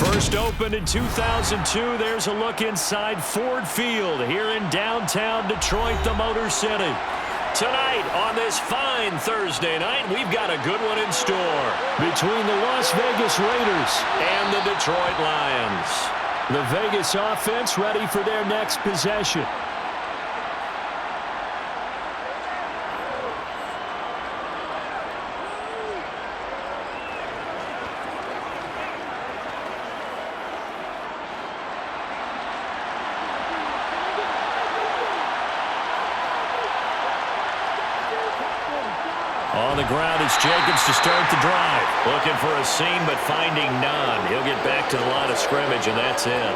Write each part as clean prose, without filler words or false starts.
First opened in 2002, there's a look inside Ford Field here in downtown Detroit, the Motor City. Tonight, on this fine Thursday night, we've got a good one in store between the Las Vegas Raiders and the Detroit Lions. The Vegas offense ready for their next possession. On the ground, it's Jacobs to start the drive. Looking for a seam, but finding none. He'll get back to the line of scrimmage, and that's it.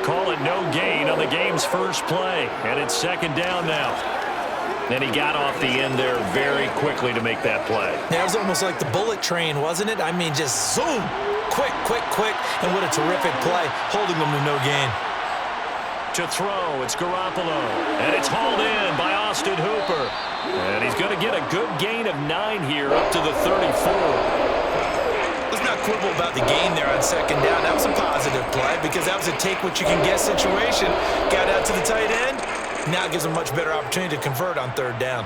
Call it no gain on the game's first play, and it's second down now. Then he got off the end there very quickly to make that play. That was almost like the bullet train, wasn't it? I mean, just zoom. Quick, quick, quick. And what a terrific play, holding them to no gain. To throw, it's Garoppolo. And it's hauled in by Austin Hooper. And he's going to get a good gain of 9 here up to the 34. Let's not quibble about the gain there on second down. That was a positive play because that was a take-what-you-can-get situation. Got out to the tight end. Now it gives him a much better opportunity to convert on third down.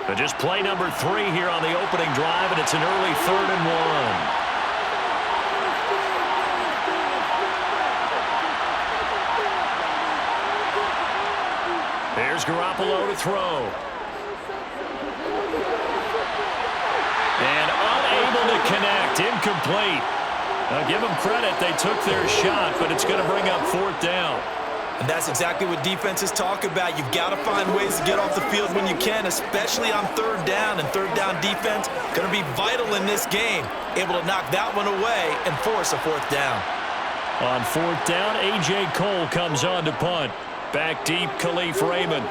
But just play number 3 here on the opening drive, and it's an early 3rd and 1. There's Garoppolo to throw. And unable to connect. Incomplete. Now give them credit. They took their shot, but it's going to bring up 4th down. And that's exactly what defenses talk about. You've got to find ways to get off the field when you can, especially on third down. And third down defense going to be vital in this game. Able to knock that one away and force a 4th down. On 4th down, A.J. Cole comes on to punt. Back deep, Khalif Raymond.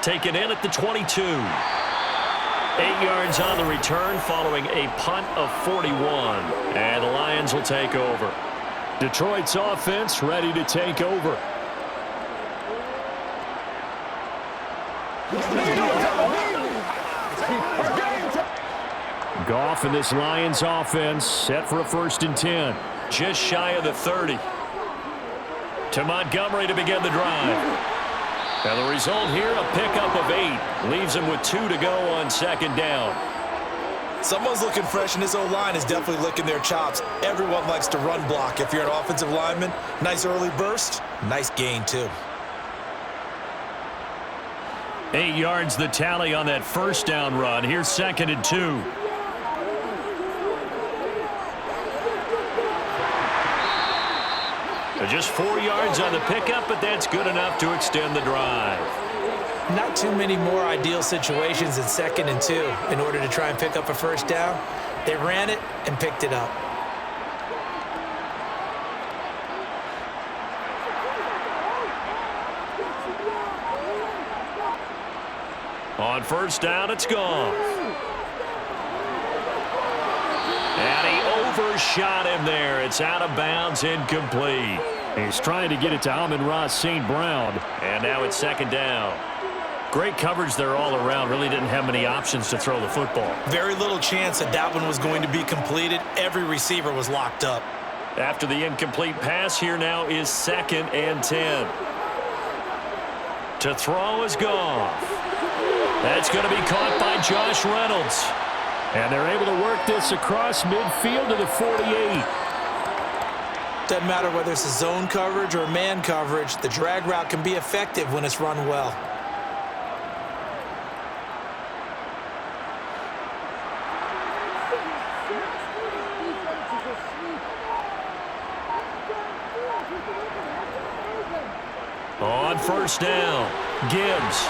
Taken in at the 22. 8 yards on the return following a punt of 41. And the Lions will take over. Detroit's offense ready to take over. Goff and this Lions offense set for a 1st and 10. Just shy of the 30. To Montgomery to begin the drive. And the result here, a pickup of 8. Leaves him with 2 to go on second down. Someone's looking fresh, and this O-line is definitely licking their chops. Everyone likes to run block. If you're an offensive lineman, nice early burst, nice gain too. 8 yards the tally on that 1st down run. Here's 2nd and 2. Just 4 yards on the pickup, but that's good enough to extend the drive. Not too many more ideal situations in 2nd and 2 in order to try and pick up a 1st down. They ran it and picked it up. On 1st down, it's Goff. And he overshot him there. It's out of bounds, incomplete. He's trying to get it to Amon-Ra St. Brown. And now it's 2nd down. Great coverage there all around. Really didn't have many options to throw the football. Very little chance that one was going to be completed. Every receiver was locked up. After the incomplete pass, here now is 2nd and 10. To throw is Goff. That's going to be caught by Josh Reynolds. And they're able to work this across midfield to the 48. Doesn't matter whether it's a zone coverage or man coverage, the drag route can be effective when it's run well. On 1st down, Gibbs.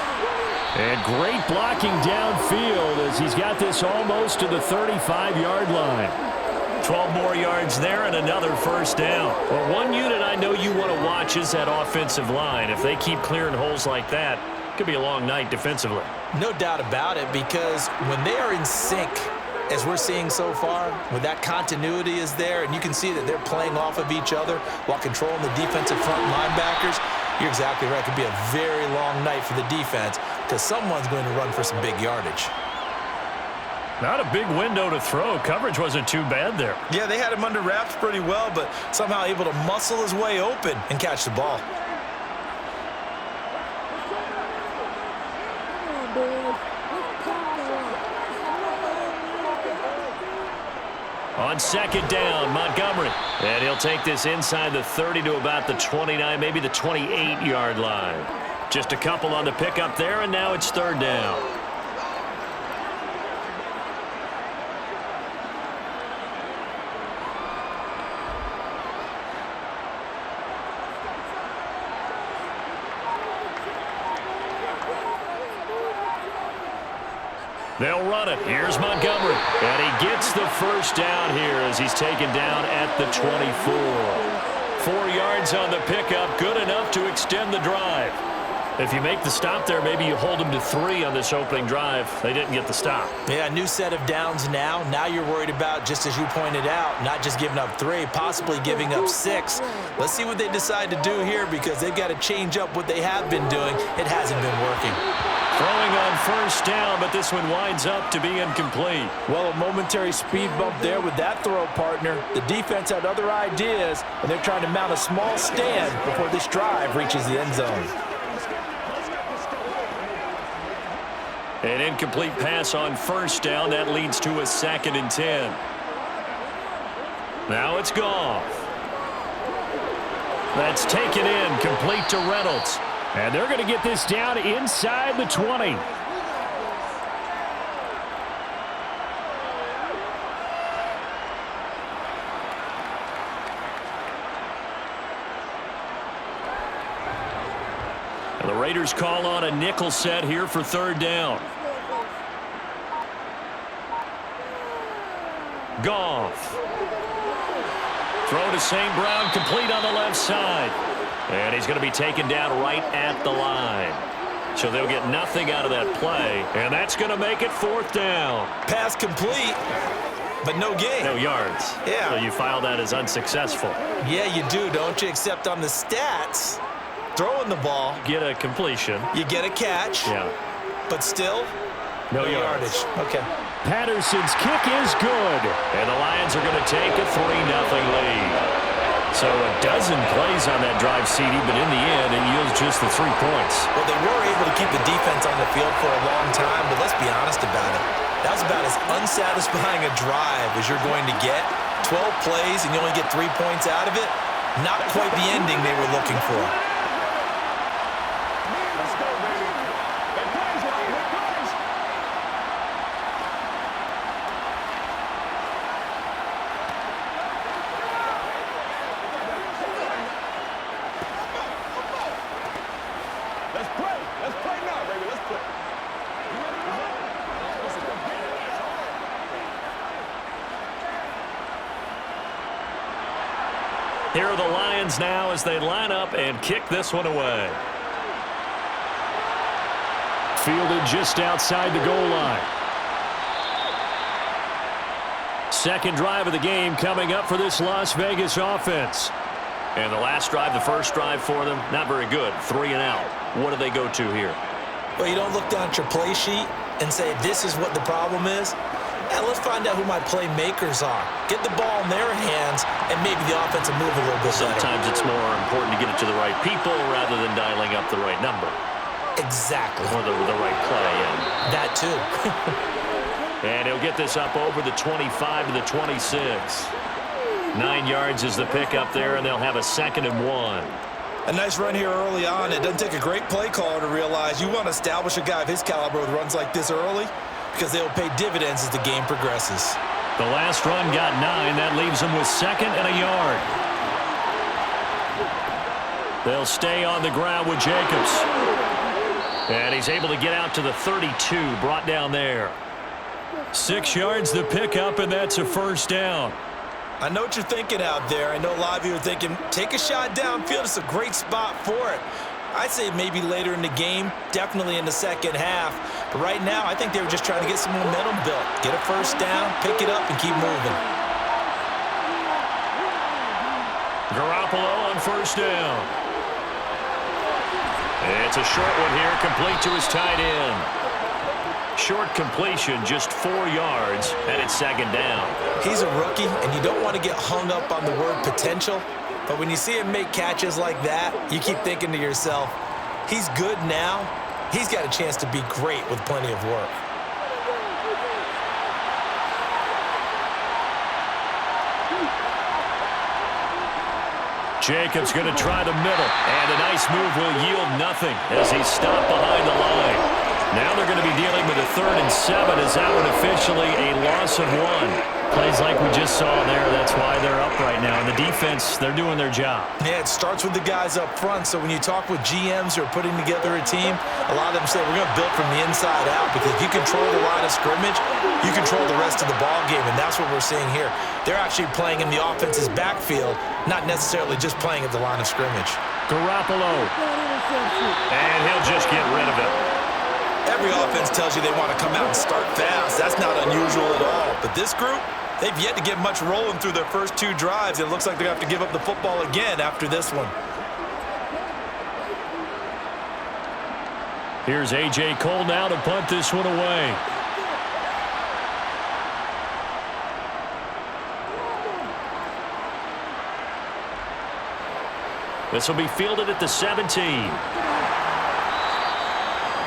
And great blocking downfield as he's got this almost to the 35-yard line. 12 more yards there and another 1st down. Well, one unit I know you want to watch is that offensive line. If they keep clearing holes like that, it could be a long night defensively. No doubt about it, because when they are in sync, as we're seeing so far, when that continuity is there and you can see that they're playing off of each other while controlling the defensive front linebackers, you're exactly right. It could be a very long night for the defense because someone's going to run for some big yardage. Not a big window to throw. Coverage wasn't too bad there. Yeah, they had him under wraps pretty well, but somehow able to muscle his way open and catch the ball. On second down, Montgomery. And he'll take this inside the 30 to about the 29, maybe the 28-yard line. Just a couple on the pickup there, and now it's third down. They'll run it. Here's Montgomery. And he gets the first down here as he's taken down at the 24. 4 yards on the pickup, good enough to extend the drive. If you make the stop there, maybe you hold them to 3 on this opening drive. They didn't get the stop. Yeah, new set of downs now. Now you're worried about, just as you pointed out, not just giving up 3, possibly giving up 6. Let's see what they decide to do here because they've got to change up what they have been doing. It hasn't been working. Throwing on first down, but this one winds up to be incomplete. Well, a momentary speed bump there with that throw, partner. The defense had other ideas, and they're trying to mount a small stand before this drive reaches the end zone. An incomplete pass on first down. That leads to a 2nd and 10. Now it's Goff. That's taken in, complete to Reynolds. And they're going to get this down inside the 20. And the Raiders call on a nickel set here for third down. Goff. Throw to St. Brown, complete on the left side. And he's going to be taken down right at the line. So they'll get nothing out of that play. And that's going to make it fourth down. Pass complete, but no gain. No yards. Yeah. So you file that as unsuccessful. Yeah, you do, don't you? Except on the stats, throwing the ball. Get a completion. You get a catch. Yeah. But still, no yardage. Okay. Patterson's kick is good. And the Lions are going to take a 3-0 lead. So a dozen plays on that drive, CD, but in the end, it yields just the 3 points. Well, they were able to keep the defense on the field for a long time, but let's be honest about it. That was about as unsatisfying a drive as you're going to get. 12 plays, and you only get 3 points out of it. Not quite the ending they were looking for. Here are the Lions now as they line up and kick this one away. Fielded just outside the goal line. Second drive of the game coming up for this Las Vegas offense. And the last drive, the first drive for them, not very good. 3 and out. What do they go to here? Well, you don't look down at your play sheet and say, this is what the problem is. Yeah, let's find out who my playmakers are. Get the ball in their hands, and maybe the offense will move a little bit better. Sometimes it's more important to get it to the right people rather than dialing up the right number. Exactly. Or the right play. That too. And he'll get this up over the 25 to the 26. 9 yards is the pickup there, and they'll have a 2nd and 1. A nice run here early on. It doesn't take a great play caller to realize you want to establish a guy of his caliber with runs like this early, because they'll pay dividends as the game progresses. The last run got 9. That leaves them with 2nd and a yard. They'll stay on the ground with Jacobs. And he's able to get out to the 32, brought down there. 6 yards the pickup, and that's a first down. I know what you're thinking out there. I know a lot of you are thinking, take a shot downfield. It's a great spot for it. I'd say maybe later in the game, definitely in the second half. But right now, I think they were just trying to get some momentum built. Get a first down, pick it up, and keep moving. Garoppolo on first down. It's a short one here, complete to his tight end. Short completion, just 4 yards, and it's second down. He's a rookie, and you don't want to get hung up on the word potential. But when you see him make catches like that, you keep thinking to yourself, he's good now. He's got a chance to be great with plenty of work. Jacobs going to try the middle, and a nice move will yield nothing as he's stopped behind the line. Now they're going to be dealing with a 3rd and 7 as that one officially a loss of 1. Plays like we just saw there. That's why they're up right now. And the defense, they're doing their job. Yeah, it starts with the guys up front. So when you talk with GMs who are putting together a team, a lot of them say we're going to build from the inside out because if you control the line of scrimmage, you control the rest of the ball game, and that's what we're seeing here. They're actually playing in the offense's backfield, not necessarily just playing at the line of scrimmage. Garoppolo. And he'll just get rid of it. Every offense tells you they want to come out and start fast. That's not unusual at all. But this group, they've yet to get much rolling through their first 2 drives. It looks like they're going to have to give up the football again after this one. Here's A.J. Cole now to punt this one away. This will be fielded at the 17.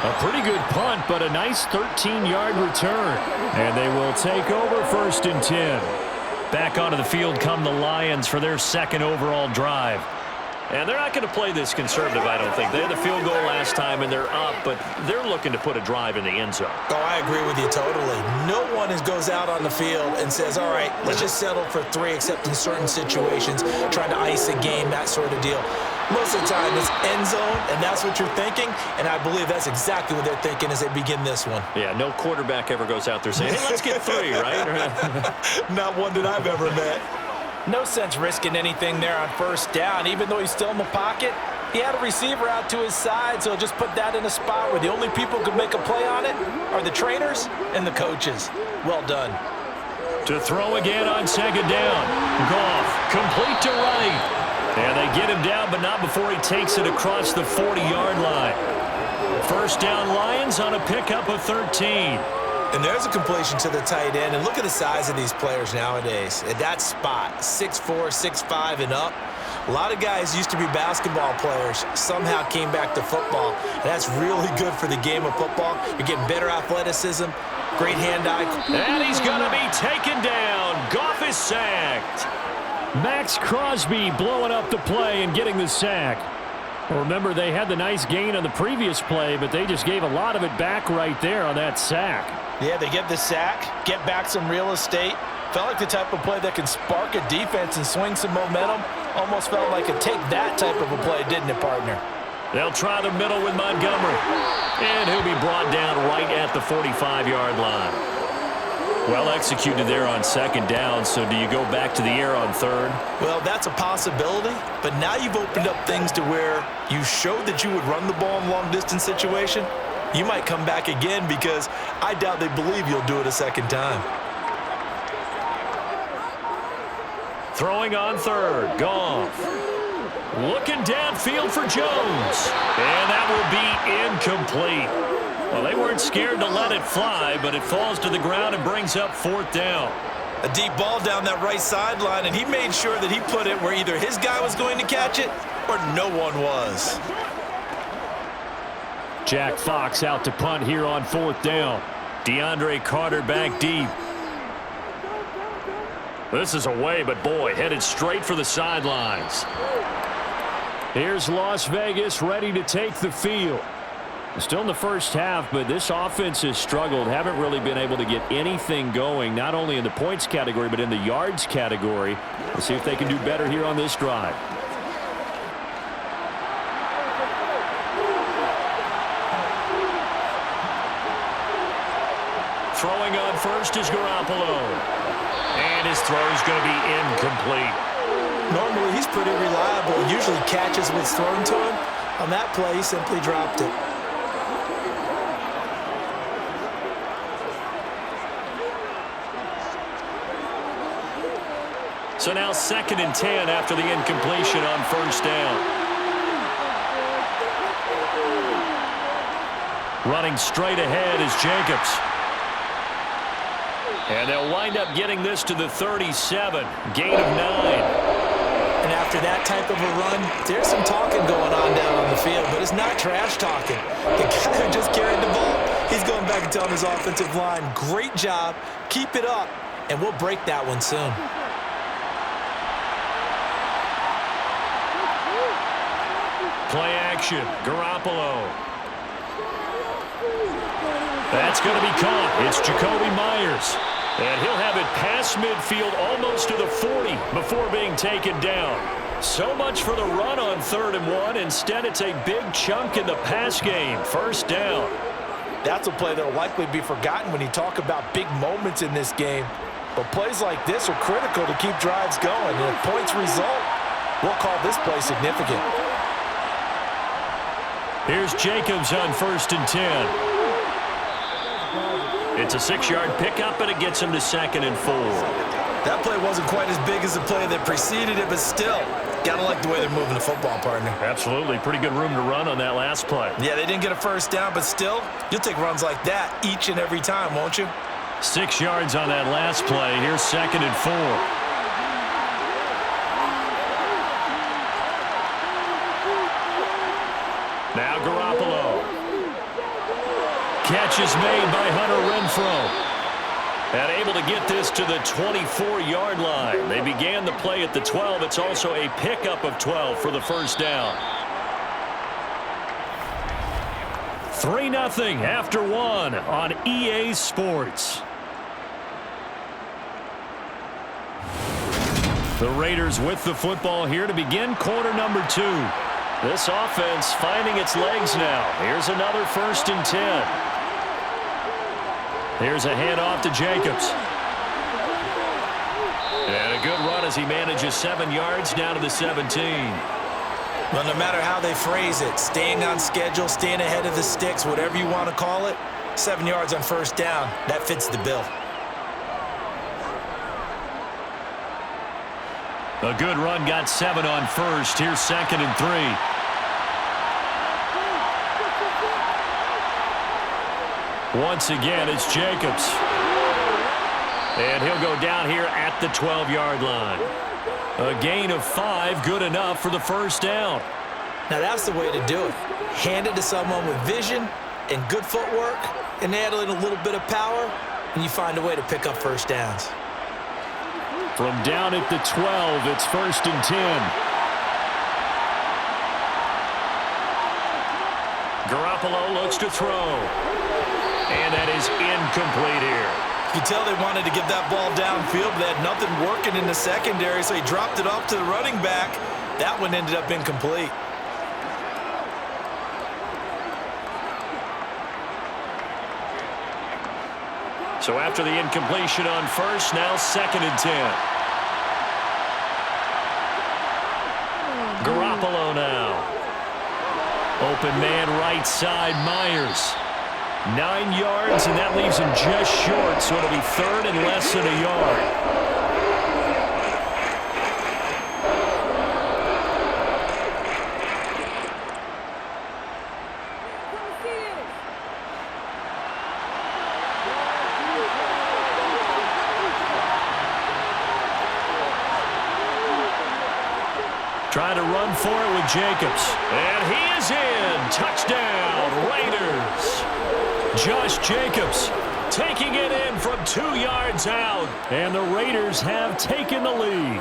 A pretty good punt, but a nice 13-yard return. And they will take over 1st and 10. Back onto the field come the Lions for their 2nd overall drive. And they're not going to play this conservative, I don't think. They had the field goal last time, and they're up, but they're looking to put a drive in the end zone. Oh, I agree with you totally. No one goes out on the field and says, all right, let's just settle for 3, except in certain situations, trying to ice a game, that sort of deal. Most of the time, it's end zone, and that's what you're thinking, and I believe that's exactly what they're thinking as they begin this one. Yeah, no quarterback ever goes out there saying, hey, let's get 3, right? Not one that I've ever met. No sense risking anything there on 1st down. Even though he's still in the pocket, he had a receiver out to his side, so just put that in a spot where the only people who can make a play on it are the trainers and the coaches. Well done. To throw again on 2nd down. Goff, complete to right. And they get him down, but not before he takes it across the 40-yard line. 1st down Lions on a pickup of 13. And there's a completion to the tight end. And look at the size of these players nowadays. At that spot, 6'4", 6'5", and up. A lot of guys used to be basketball players, somehow came back to football. And that's really good for the game of football. You're getting better athleticism, great hand-eye. And he's going to be taken down. Goff is sacked. Max Crosby blowing up the play and getting the sack. Remember, they had the nice gain on the previous play, but they just gave a lot of it back right there on that sack. Yeah, they get the sack, get back some real estate. Felt like the type of play that can spark a defense and swing some momentum. Almost felt like a take that type of a play, didn't it, partner? They'll try the middle with Montgomery. And he'll be brought down right at the 45-yard line. Well executed there on 2nd down, so do you go back to the air on 3rd? Well, that's a possibility, but now you've opened up things to where you showed that you would run the ball in long-distance situation. You might come back again because I doubt they believe you'll do it a 2nd time. Throwing on 3rd, Goff. Looking downfield for Jones. And that will be incomplete. Well, they weren't scared to let it fly, but it falls to the ground and brings up 4th down. A deep ball down that right sideline, and he made sure that he put it where either his guy was going to catch it or no one was. Jack Fox out to punt here on 4th down. DeAndre Carter back deep. This is away, but boy, headed straight for the sidelines. Here's Las Vegas ready to take the field. Still in the first half, but this offense has struggled. Haven't really been able to get anything going, not only in the points category, but in the yards category. Let's see if they can do better here on this drive. Throwing on 1st is Garoppolo. And his throw is going to be incomplete. Normally, he's pretty reliable. Usually catches what's thrown to him. On that play, he simply dropped it. So now 2nd and 10 after the incompletion on 1st down. Running straight ahead is Jacobs. And they'll wind up getting this to the 37. Gain of 9. And after that type of a run, there's some talking going on down on the field, but it's not trash talking. The guy who just carried the ball, he's going back and telling his offensive line, great job, keep it up, and we'll break that one soon. Play action, Garoppolo. That's going to be caught. It's Jacoby Myers. And he'll have it past midfield almost to the 40 before being taken down. So much for the run on 3rd and 1. Instead, it's a big chunk in the pass game. First down. That's a play that will likely be forgotten when you talk about big moments in this game. But plays like this are critical to keep drives going. And if points result, we'll call this play significant. Here's Jacobs on 1st and 10. It's a 6-yard pickup, and it gets him to 2nd and 4. That play wasn't quite as big as the play that preceded it, but still, gotta like the way they're moving the football, partner. Absolutely. Pretty good room to run on that last play. Yeah, they didn't get a first down, but still, you'll take runs like that each and every time, won't you? 6 yards on that last play. Here's 2nd and 4. Now Garoppolo. Catch is made by Hunter Renfrow. And able to get this to the 24-yard line. They began the play at the 12. It's also a pickup of 12 for the first down. 3-0 after 1 on EA Sports. The Raiders with the football here to begin quarter number 2. This offense finding its legs now. Here's another 1st and 10. Here's a handoff to Jacobs. And a good run as he manages 7 yards down to the 17. Well, no matter how they phrase it, staying on schedule, staying ahead of the sticks, whatever you want to call it, 7 yards on first down, that fits the bill. A good run got 7 on first. Here's 2nd and 3. Once again, it's Jacobs. And he'll go down here at the 12-yard line. A gain of 5, good enough for the first down. Now, that's the way to do it. Hand it to someone with vision and good footwork, and add in a little bit of power, and you find a way to pick up first downs. From down at the 12, it's 1st and 10. Garoppolo looks to throw. And that is incomplete here. You can tell they wanted to get that ball downfield, but they had nothing working in the secondary, so he dropped it off to the running back. That one ended up incomplete. So after the incompletion on first, now 2nd and 10. Garoppolo now. Open man right side, Myers. 9 yards, and that leaves him just short, so it'll be 3rd and less than a yard. Trying to run for it with Jacobs. And he is in. Touchdown, Raiders. Josh Jacobs taking it in from 2 yards out. And the Raiders have taken the lead.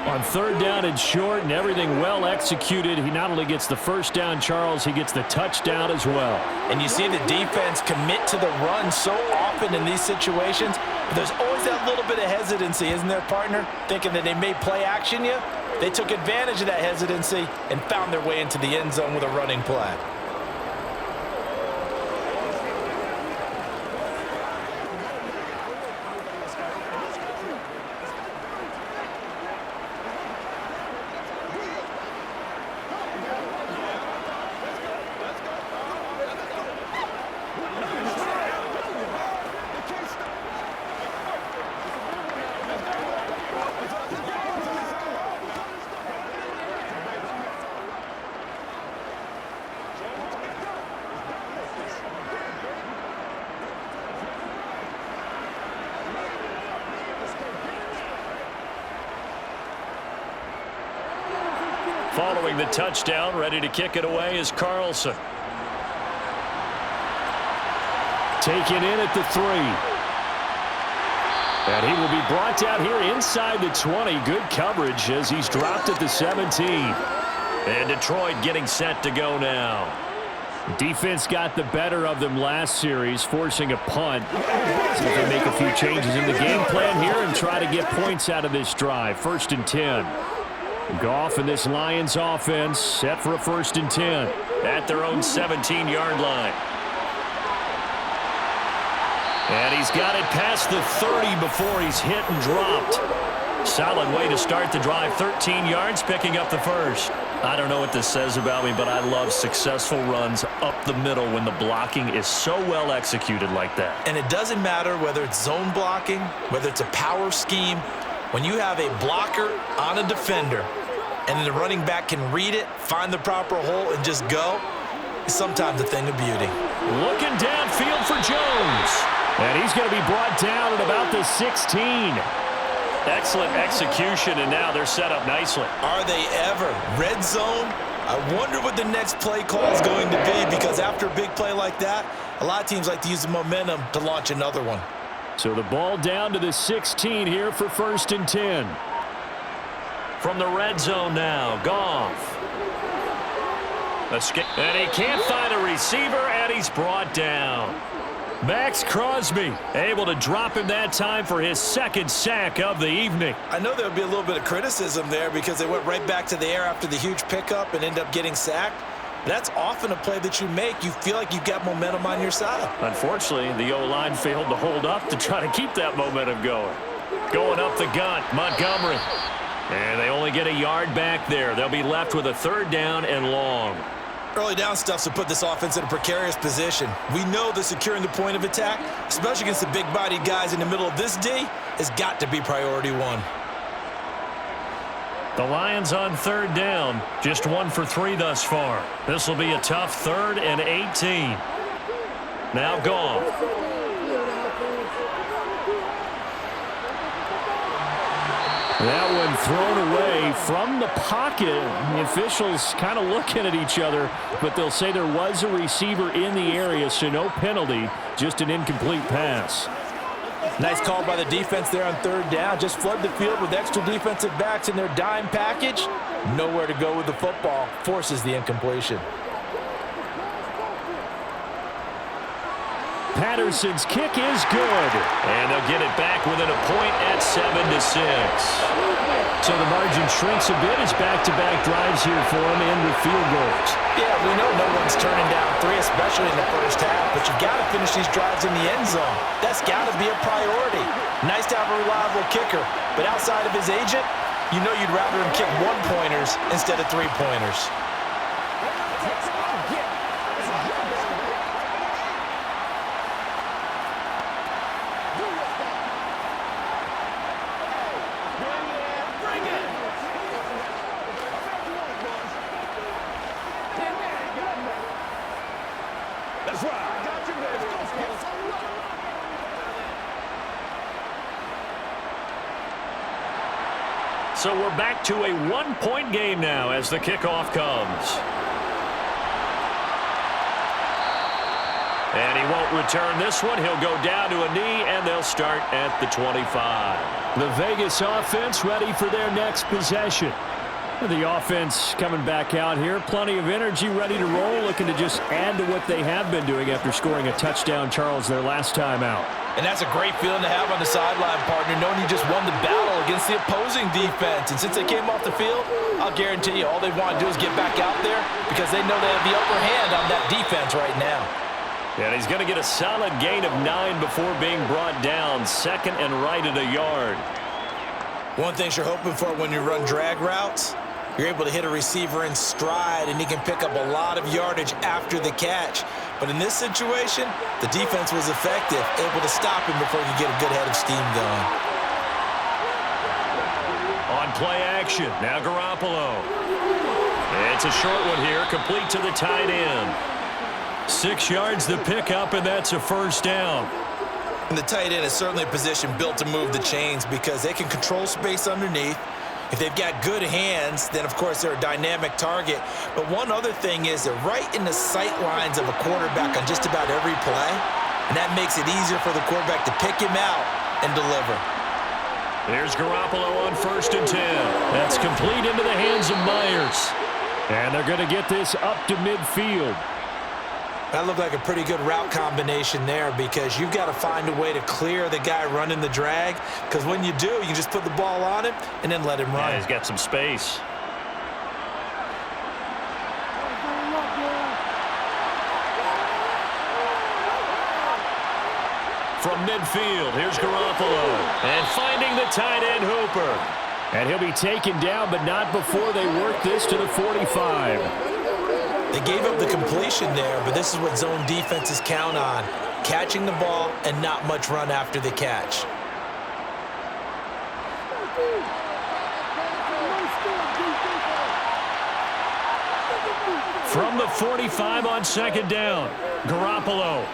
On 3rd down and short, and everything well executed. He not only gets the first down, Charles, he gets the touchdown as well. And you see the defense commit to the run so often in these situations. But there's always that little bit of hesitancy, isn't there, partner? Thinking that they may play action you. They took advantage of that hesitancy and found their way into the end zone with a running play. Following the touchdown, ready to kick it away is Carlson. Taken in at the 3. And he will be brought down here inside the 20. Good coverage as he's dropped at the 17. And Detroit getting set to go now. Defense got the better of them last series, forcing a punt. See if they make a few changes in the game plan here and try to get points out of this drive. 1st and 10. Goff and this Lions offense set for a 1st and 10 at their own 17-yard line. And he's got it past the 30 before he's hit and dropped. Solid way to start the drive. 13 yards, picking up the 1st. I don't know what this says about me, but I love successful runs up the middle when the blocking is so well executed like that. And it doesn't matter whether it's zone blocking, whether it's a power scheme. When you have a blocker on a defender and the running back can read it, find the proper hole, and just go, it's sometimes a thing of beauty. Looking downfield for Jones. And he's going to be brought down at about the 16. Excellent execution, and now they're set up nicely. Are they ever? Red zone? I wonder what the next play call is going to be, because after a big play like that, a lot of teams like to use the momentum to launch another one. So the ball down to the 16 here for 1st and 10. From the red zone now, Goff. And he can't find a receiver, and he's brought down. Max Crosby able to drop him that time for his 2nd sack of the evening. I know there would be a little bit of criticism there because they went right back to the air after the huge pickup and ended up getting sacked. That's often a play that you make. You feel like you've got momentum on your side. Unfortunately, the O-line failed to hold up to try to keep that momentum going. Going up the gut, Montgomery. And they only get a yard back there. They'll be left with a 3rd down and long. Early down stuff to put this offense in a precarious position. We know that securing the point of attack, especially against the big-bodied guys in the middle of this D, has got to be priority 1. The Lions on 3rd down, just 1 for 3 thus far. This will be a tough 3rd and 18. Now Goff. That one thrown away from the pocket. The officials kind of looking at each other, but they'll say there was a receiver in the area, so no penalty, just an incomplete pass. Nice call by the defense there on 3rd down. Just flood the field with extra defensive backs in their dime package. Nowhere to go with the football. Forces the incompletion. Patterson's kick is good. And they'll get it back within a point at 7-6. So the margin shrinks a bit as back-to-back drives here for them and with field goals. Yeah, we know no one's turning down 3, especially in the first half, but you've got to finish these drives in the end zone. That's got to be a priority. Nice to have a reliable kicker, but outside of his agent, you know you'd rather him kick 1-pointers instead of 3-pointers. So we're back to a 1-point game now as the kickoff comes. And he won't return this one. He'll go down to a knee, and they'll start at the 25. The Vegas offense ready for their next possession. The offense coming back out here. Plenty of energy, ready to roll, looking to just add to what they have been doing after scoring a touchdown, Charles, their last time out. And that's a great feeling to have on the sideline, partner, knowing you just won the battle against the opposing defense. And since they came off the field, I'll guarantee you all they want to do is get back out there because they know they have the upper hand on that defense right now. And he's going to get a solid gain of 9 before being brought down. 2nd and right at a yard. One thing you're hoping for when you run drag routes, you're able to hit a receiver in stride, and he can pick up a lot of yardage after the catch. But in this situation, the defense was effective, able to stop him before he could get a good head of steam going. On play action, now Garoppolo. It's a short one here, complete to the tight end. 6 yards the pickup, and that's a 1st down. And the tight end is certainly a position built to move the chains because they can control space underneath. If they've got good hands, then, of course, they're a dynamic target. But one other thing is they're right in the sight lines of a quarterback on just about every play, and that makes it easier for the quarterback to pick him out and deliver. Here's Garoppolo on 1st and 10. That's complete into the hands of Myers. And they're going to get this up to midfield. That looked like a pretty good route combination there because you've got to find a way to clear the guy running the drag, because when you do, you just put the ball on him and then let him run. Yeah, he's got some space. From midfield, here's Garoppolo. And finding the tight end Hooper. And he'll be taken down, but not before they work this to the 45. They gave up the completion there, but this is what zone defenses count on. Catching the ball and not much run after the catch. From the 45 on 2nd down, Garoppolo.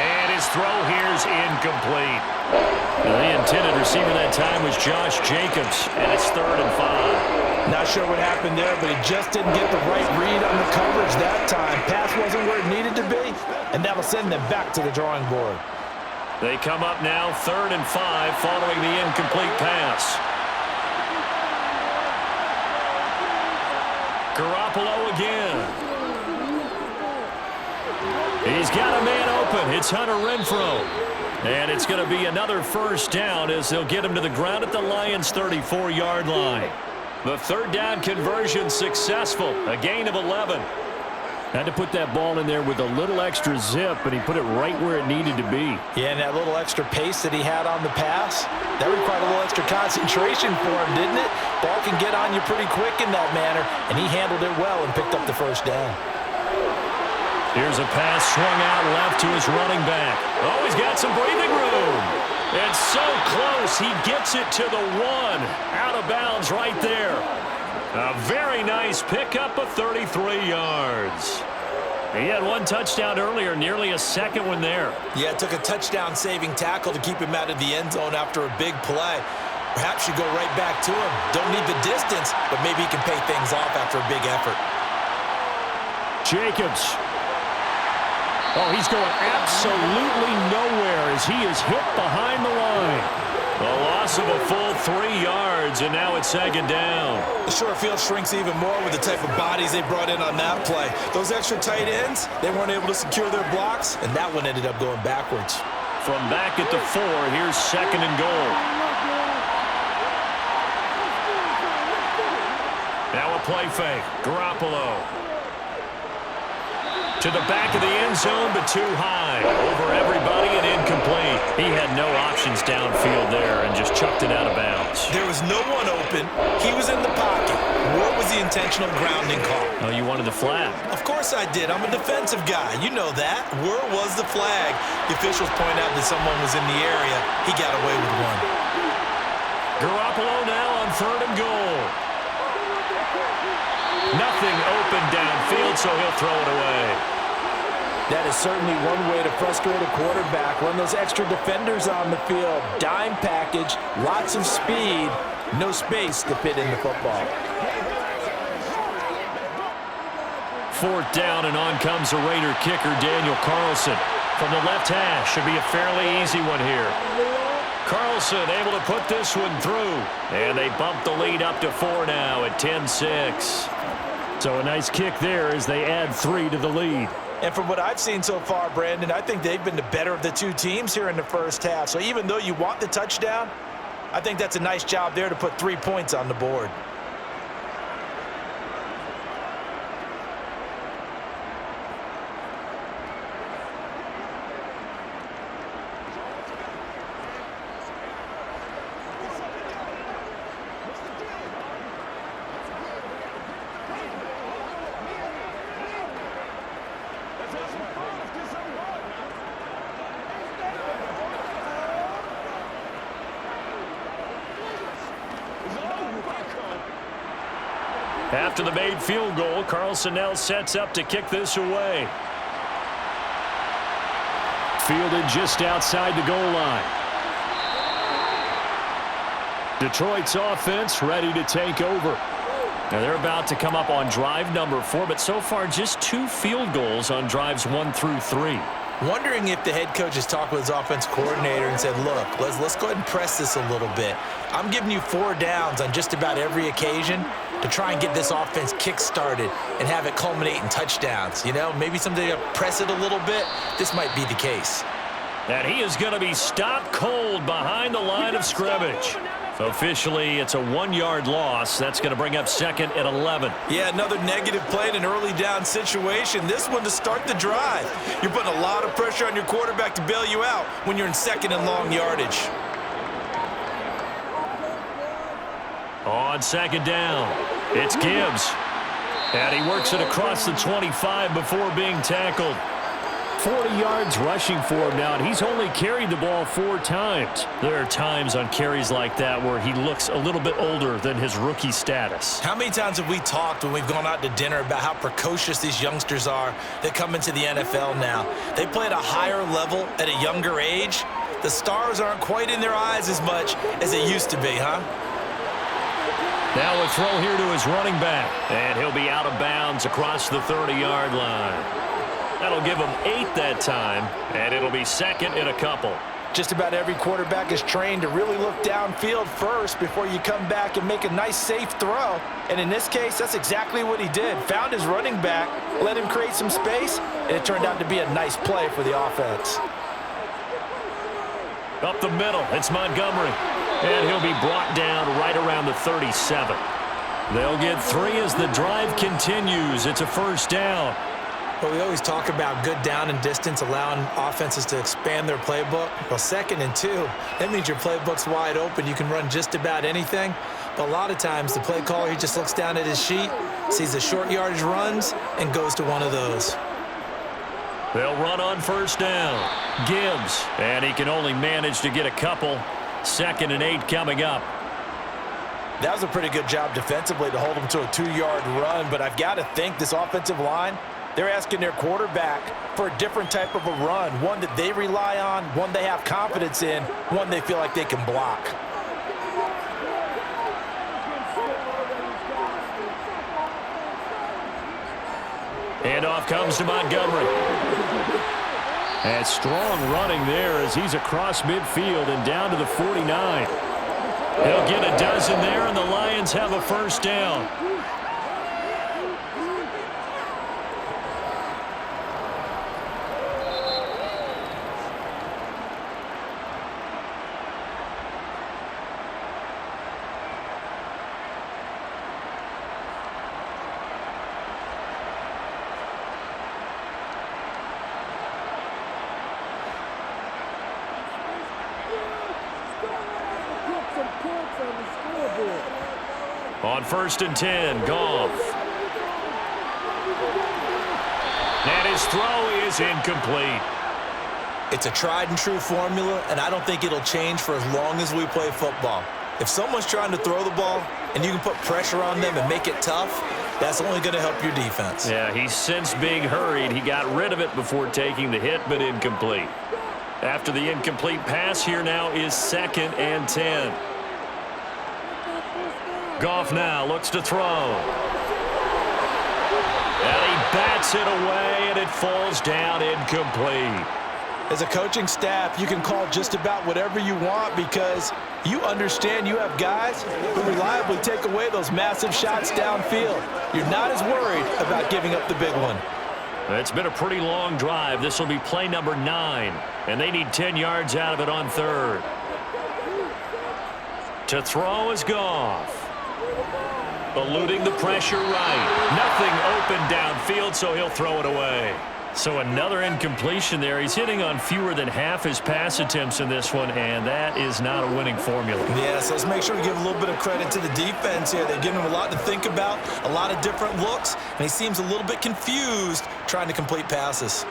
And his throw here's incomplete. The intended receiver that time was Josh Jacobs, and it's 3rd and 5. Not sure what happened there, but he just didn't get the right read on the coverage that time. Pass wasn't where it needed to be, and that'll send them back to the drawing board. They come up now 3rd and 5 following the incomplete pass. Garoppolo again. He's got a man open. It's Hunter Renfrow. And it's going to be another 1st down as they'll get him to the ground at the Lions' 34-yard line. The 3rd down conversion successful. A gain of 11. Had to put that ball in there with a little extra zip, and he put it right where it needed to be. Yeah, and that little extra pace that he had on the pass, that required a little extra concentration for him, didn't it? Ball can get on you pretty quick in that manner, and he handled it well and picked up the 1st down. Here's a pass swung out left to his running back. Oh, he's got some breathing room. It's so close. He gets it to the 1. Out of bounds right there. A very nice pickup of 33 yards. He had 1 touchdown earlier, nearly a 2nd one there. Yeah, it took a touchdown-saving tackle to keep him out of the end zone after a big play. Perhaps you go right back to him. Don't need the distance, but maybe he can pay things off after a big effort. Jacobs. Oh, he's going absolutely nowhere as he is hit behind the line. A loss of a full 3 yards, and now it's 2nd down. The short field shrinks even more with the type of bodies they brought in on that play. Those extra tight ends, they weren't able to secure their blocks, and that one ended up going backwards. From back at the 4, here's 2nd and goal. Now a play fake. Garoppolo. To the back of the end zone, but too high. Over everybody and incomplete. He had no options downfield there and just chucked it out of bounds. There was no one open. He was in the pocket. What was the intentional grounding call? Oh, you wanted the flag? Of course I did. I'm a defensive guy. You know that. Where was the flag? The officials point out that someone was in the area. He got away with one. Garoppolo now on 3rd and goal. Nothing open downfield, so he'll throw it away. That is certainly one way to frustrate a quarterback. Run those extra defenders on the field. Dime package, lots of speed, no space to fit in the football. 4th down, and on comes the Raider kicker, Daniel Carlson. From the left hash, should be a fairly easy one here. Carlson able to put this one through. And they bump the lead up to 4 now at 10-6. So a nice kick there as they add 3 to the lead. And from what I've seen so far, Brandon, I think they've been the better of the 2 teams here in the 1st half. So even though you want the touchdown, I think that's a nice job there to put 3 points on the board. After the made field goal, Carlson now sets up to kick this away. Fielded just outside the goal line. Detroit's offense ready to take over. Now they're about to come up on drive number 4, but so far just 2 field goals on drives 1 through 3. Wondering if the head coach has talked with his offense coordinator and said, look, let's go ahead and press this a little bit. I'm giving you 4 downs on just about every occasion to try and get this offense kick-started and have it culminate in touchdowns. You know, maybe someday to press it a little bit. This might be the case. And he is going to be stopped cold behind the line of scrimmage. Officially, it's a 1-yard loss. That's going to bring up 2nd and 11. Yeah, another negative play in an early down situation. This one to start the drive. You're putting a lot of pressure on your quarterback to bail you out when you're in 2nd and long yardage. On 2nd down, it's Gibbs. And he works it across the 25 before being tackled. 40 yards rushing for him now, and he's only carried the ball 4 times. There are times on carries like that where he looks a little bit older than his rookie status. How many times have we talked when we've gone out to dinner about how precocious these youngsters are that come into the NFL now? They play at a higher level at a younger age. The stars aren't quite in their eyes as much as they used to be, huh? Now a throw here to his running back, and he'll be out of bounds across the 30-yard line. That'll give him 8 that time, and it'll be 2nd and a couple. Just about every quarterback is trained to really look downfield first before you come back and make a nice, safe throw. And in this case, that's exactly what he did. Found his running back, let him create some space, and it turned out to be a nice play for the offense. Up the middle, it's Montgomery. And he'll be brought down right around the 37. They'll get 3 as the drive continues. It's a 1st down. Well, we always talk about good down and distance, allowing offenses to expand their playbook. Well, 2nd and 2, that means your playbook's wide open. You can run just about anything. But a lot of times, the play caller, he just looks down at his sheet, sees the short yardage runs, and goes to one of those. They'll run on 1st down. Gibbs, and he can only manage to get a couple. 2nd and 8 coming up. That was a pretty good job defensively to hold him to a 2-yard run, but I've got to think this offensive line, they're asking their quarterback for a different type of a run, one that they rely on, one they have confidence in, one they feel like they can block. Handoff comes to Montgomery. And strong running there as he's across midfield and down to the 49. He'll get a dozen there, and the Lions have a 1st down. On 1st and 10, Goff. And his throw is incomplete. It's a tried-and-true formula, and I don't think it'll change for as long as we play football. If someone's trying to throw the ball and you can put pressure on them and make it tough, that's only going to help your defense. Yeah, he sensed being hurried. He got rid of it before taking the hit, but incomplete. After the incomplete pass, here now is 2nd and 10. Goff now looks to throw. And he bats it away, and it falls down incomplete. As a coaching staff, you can call just about whatever you want because you understand you have guys who reliably take away those massive shots downfield. You're not as worried about giving up the big one. It's been a pretty long drive. This will be play number 9, and they need 10 yards out of it on 3rd. To throw is Goff. Eluding the pressure right. Nothing open downfield, so he'll throw it away. So another incompletion there. He's hitting on fewer than half his pass attempts in this one, and that is not a winning formula. Yeah, so let's make sure we give a little bit of credit to the defense here. They're giving him a lot to think about, a lot of different looks, and he seems a little bit confused trying to complete passes.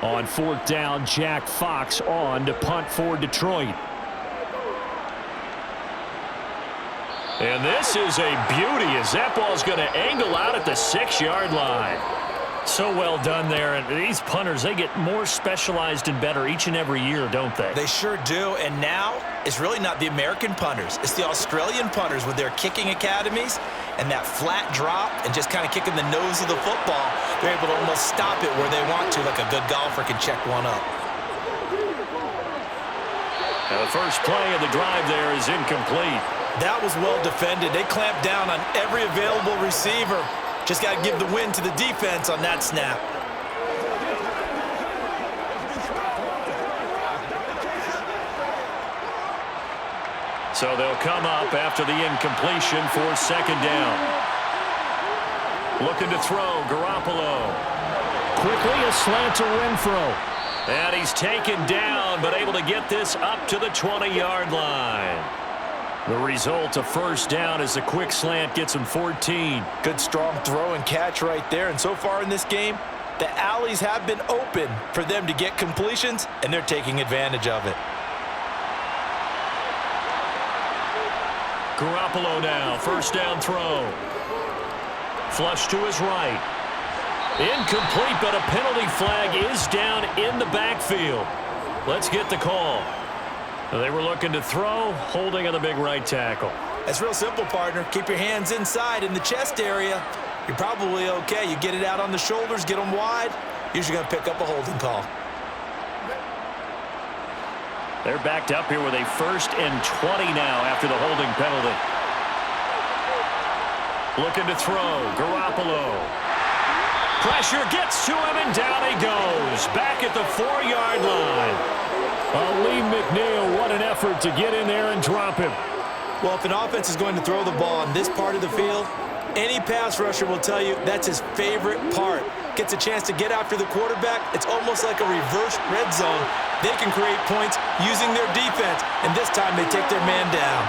On 4th down, Jack Fox on to punt for Detroit. And this is a beauty as that ball's going to angle out at the 6-yard line. So well done there. And these punters, they get more specialized and better each and every year, don't they? They sure do. And now is really not the American punters. It's the Australian punters with their kicking academies and that flat drop and just kind of kicking the nose of the football. They're able to almost stop it where they want to, like a good golfer can check one up. And the first play of the drive there is incomplete. That was well defended. They clamped down on every available receiver. Just got to give the win to the defense on that snap. So they'll come up after the incompletion for second down. Looking to throw, Garoppolo. Quickly a slant to Renfro. And he's taken down, but able to get this up to the 20-yard line. The result, a first down as a quick slant gets him 14. Good strong throw and catch right there. And so far in this game, the alleys have been open for them to get completions, and they're taking advantage of it. Garoppolo now, first down throw. Flush to his right. Incomplete, but a penalty flag is down in the backfield. Let's get the call. They were looking to throw, holding on the big right tackle. That's real simple, partner. Keep your hands inside in the chest area. You're probably okay. You get it out on the shoulders, get them wide. Usually going to pick up a holding call. They're backed up here with a 1st and 20 now after the holding penalty. Looking to throw, Garoppolo. Pressure gets to him, and down he goes. Back at the 4-yard line. Lee McNeil, what an effort to get in there and drop him. Well, if an offense is going to throw the ball on this part of the field, any pass rusher will tell you that's his favorite part. Gets a chance to get after the quarterback. It's almost like a reverse red zone. They can create points using their defense, and this time they take their man down.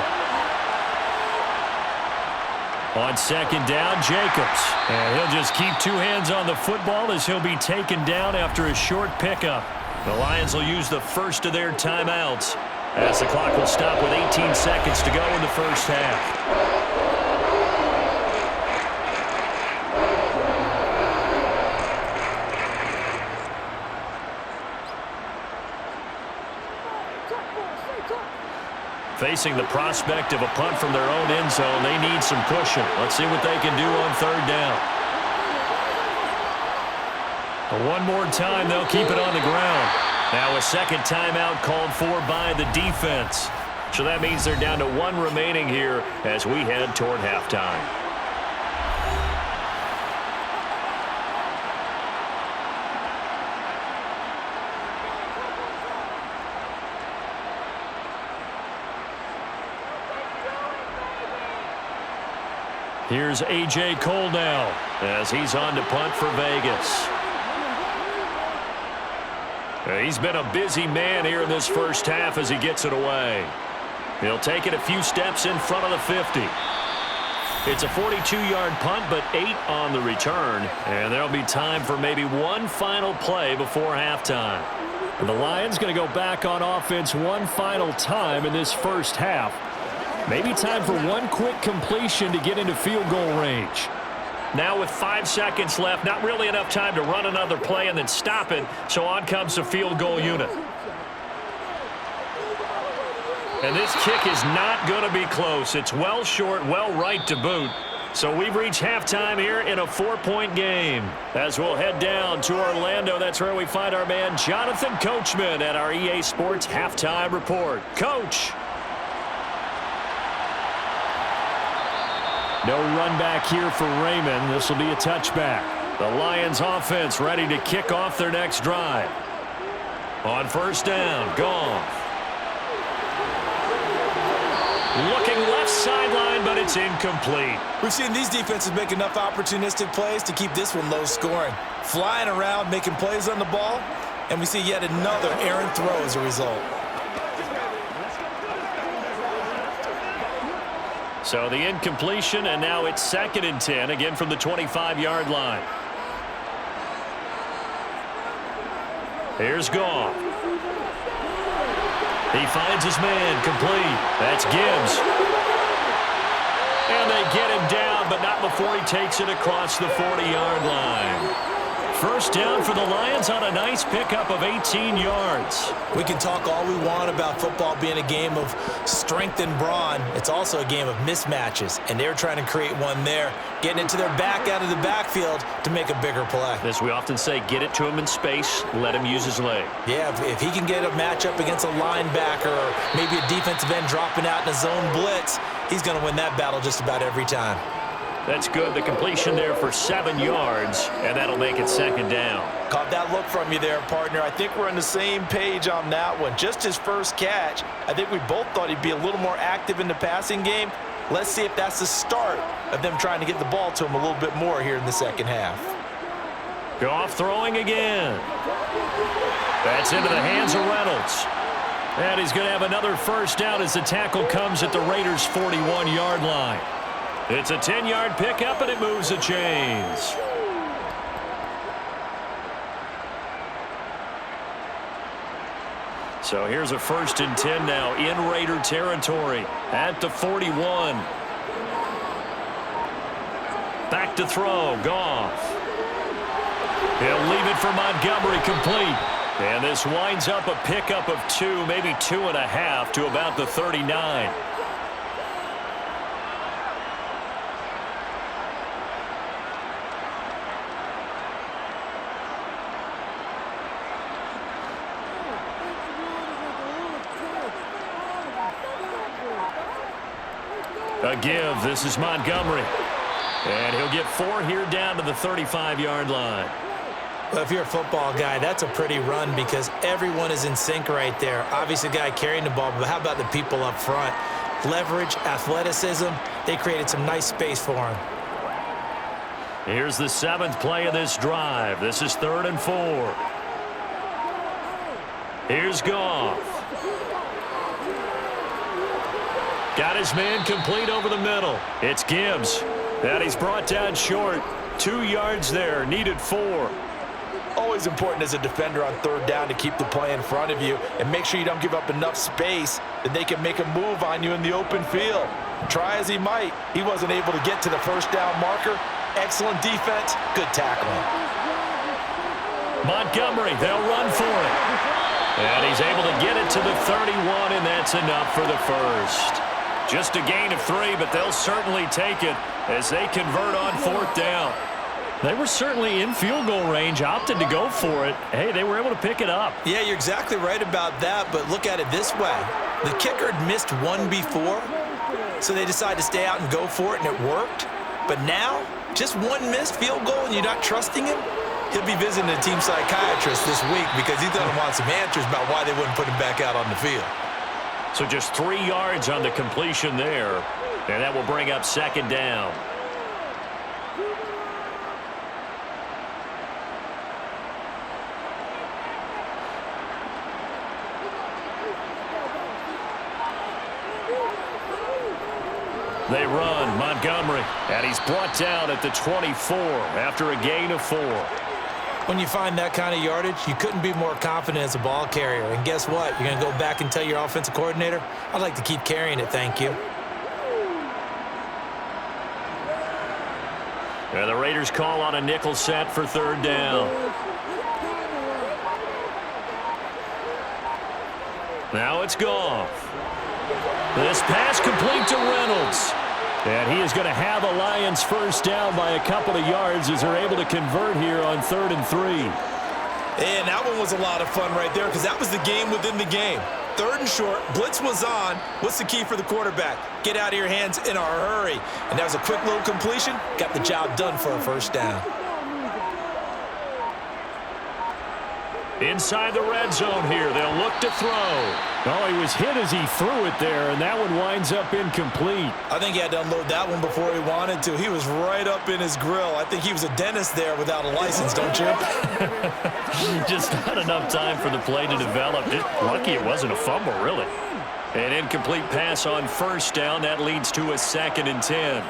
On second down, Jacobs. And he'll just keep two hands on the football as he'll be taken down after a short pickup. The Lions will use the first of their timeouts as the clock will stop with 18 seconds to go in the first half. Facing the prospect of a punt from their own end zone, they need some cushion. Let's see what they can do on third down. One more time, they'll keep it on the ground. Now a second timeout called for by the defense. So that means they're down to one remaining here as we head toward halftime. Here's A.J. Cole now as he's on to punt for Vegas. He's been a busy man here in this first half as he gets it away. He'll take it a few steps in front of the 50. It's a 42-yard punt, but 8 on the return. And there'll be time for maybe one final play before halftime. And the Lions going to go back on offense one final time in this first half. Maybe time for one quick completion to get into field goal range. Now with 5 seconds left, not really enough time to run another play and then stop it, so on comes the field goal unit. And this kick is not going to be close. It's well short, well right to boot. So we've reached halftime here in a 4-point game. As we'll head down to Orlando, that's where we find our man Jonathan Coachman at our EA Sports Halftime Report. Coach. No run back here for Raymond. This will be a touchback. The Lions offense ready to kick off their next drive. On first down, Goff. Looking left sideline, but it's incomplete. We've seen these defenses make enough opportunistic plays to keep this one low scoring. Flying around, making plays on the ball, and we see yet another errant throw as a result. So the incompletion, and now it's 2nd and 10, again from the 25-yard line. Here's Goff. He finds his man, complete. That's Gibbs. And they get him down, but not before he takes it across the 40-yard line. First down for the Lions on a nice pickup of 18 yards. We can talk all we want about football being a game of strength and brawn. It's also a game of mismatches, and they're trying to create one there, getting it to their back out of the backfield to make a bigger play. As we often say, get it to him in space, let him use his leg. Yeah, if he can get a matchup against a linebacker or maybe a defensive end dropping out in a zone blitz, he's going to win that battle just about every time. That's good. The completion there for 7 yards, and that'll make it second down. Caught that look from you there, partner. I think we're on the same page on that one. Just his first catch, I think we both thought he'd be a little more active in the passing game. Let's see if that's the start of them trying to get the ball to him a little bit more here in the second half. Goff throwing again. That's into the hands of Reynolds. And he's going to have another first down as the tackle comes at the Raiders' 41-yard line. It's a 10-yard pickup, and it moves the chains. So here's a 1st and 10 now in Raider territory at the 41. Back to throw, Goff. He'll leave it for Montgomery, complete. And this winds up a pickup of 2, maybe 2.5 to about the 39. A give. This is Montgomery. And he'll get 4 here down to the 35-yard line. Well, if you're a football guy, that's a pretty run because everyone is in sync right there. Obviously, the guy carrying the ball, but how about the people up front? Leverage, athleticism, they created some nice space for him. Here's the 7th play of this drive. This is 3rd and 4. Here's Goff. Got his man complete over the middle. It's Gibbs. And he's brought down short. 2 yards there. Needed 4. Always important as a defender on 3rd down to keep the play in front of you and make sure you don't give up enough space that they can make a move on you in the open field. Try as he might, he wasn't able to get to the 1st down marker. Excellent defense, good tackling. Montgomery, they'll run for it. And he's able to get it to the 31, and that's enough for the first. Just a gain of 3, but they'll certainly take it as they convert on 4th down. They were certainly in field goal range, opted to go for it. Hey, they were able to pick it up. Yeah, you're exactly right about that, but look at it this way. The kicker had missed 1 before, so they decided to stay out and go for it, and it worked. But now, just 1 missed field goal and you're not trusting him? He'll be visiting a team psychiatrist this week because he's going to want some answers about why they wouldn't put him back out on the field. So just 3 yards on the completion there, and that will bring up 2nd down. They run, Montgomery, and he's brought down at the 24 after a gain of 4. When you find that kind of yardage, you couldn't be more confident as a ball carrier. And guess what? You're going to go back and tell your offensive coordinator, I'd like to keep carrying it, thank you. And the Raiders call on a nickel set for 3rd down. Now it's Goff. This pass complete to Reynolds. And he is going to have a Lions first down by a couple of yards as they're able to convert here on 3rd and 3. And that one was a lot of fun right there because that was the game within the game. 3rd and short, blitz was on. What's the key for the quarterback? Get out of your hands in a hurry. And that was a quick little completion. Got the job done for a first down. Inside the red zone here, they'll look to throw. Oh, he was hit as he threw it there, and that one winds up incomplete. I think he had to unload that one before he wanted to. He was right up in his grill. I think he was a dentist there without a license, don't you? Just not enough time for the play to develop. Lucky it wasn't a fumble, really. An incomplete pass on 1st down. That leads to a 2nd and 10.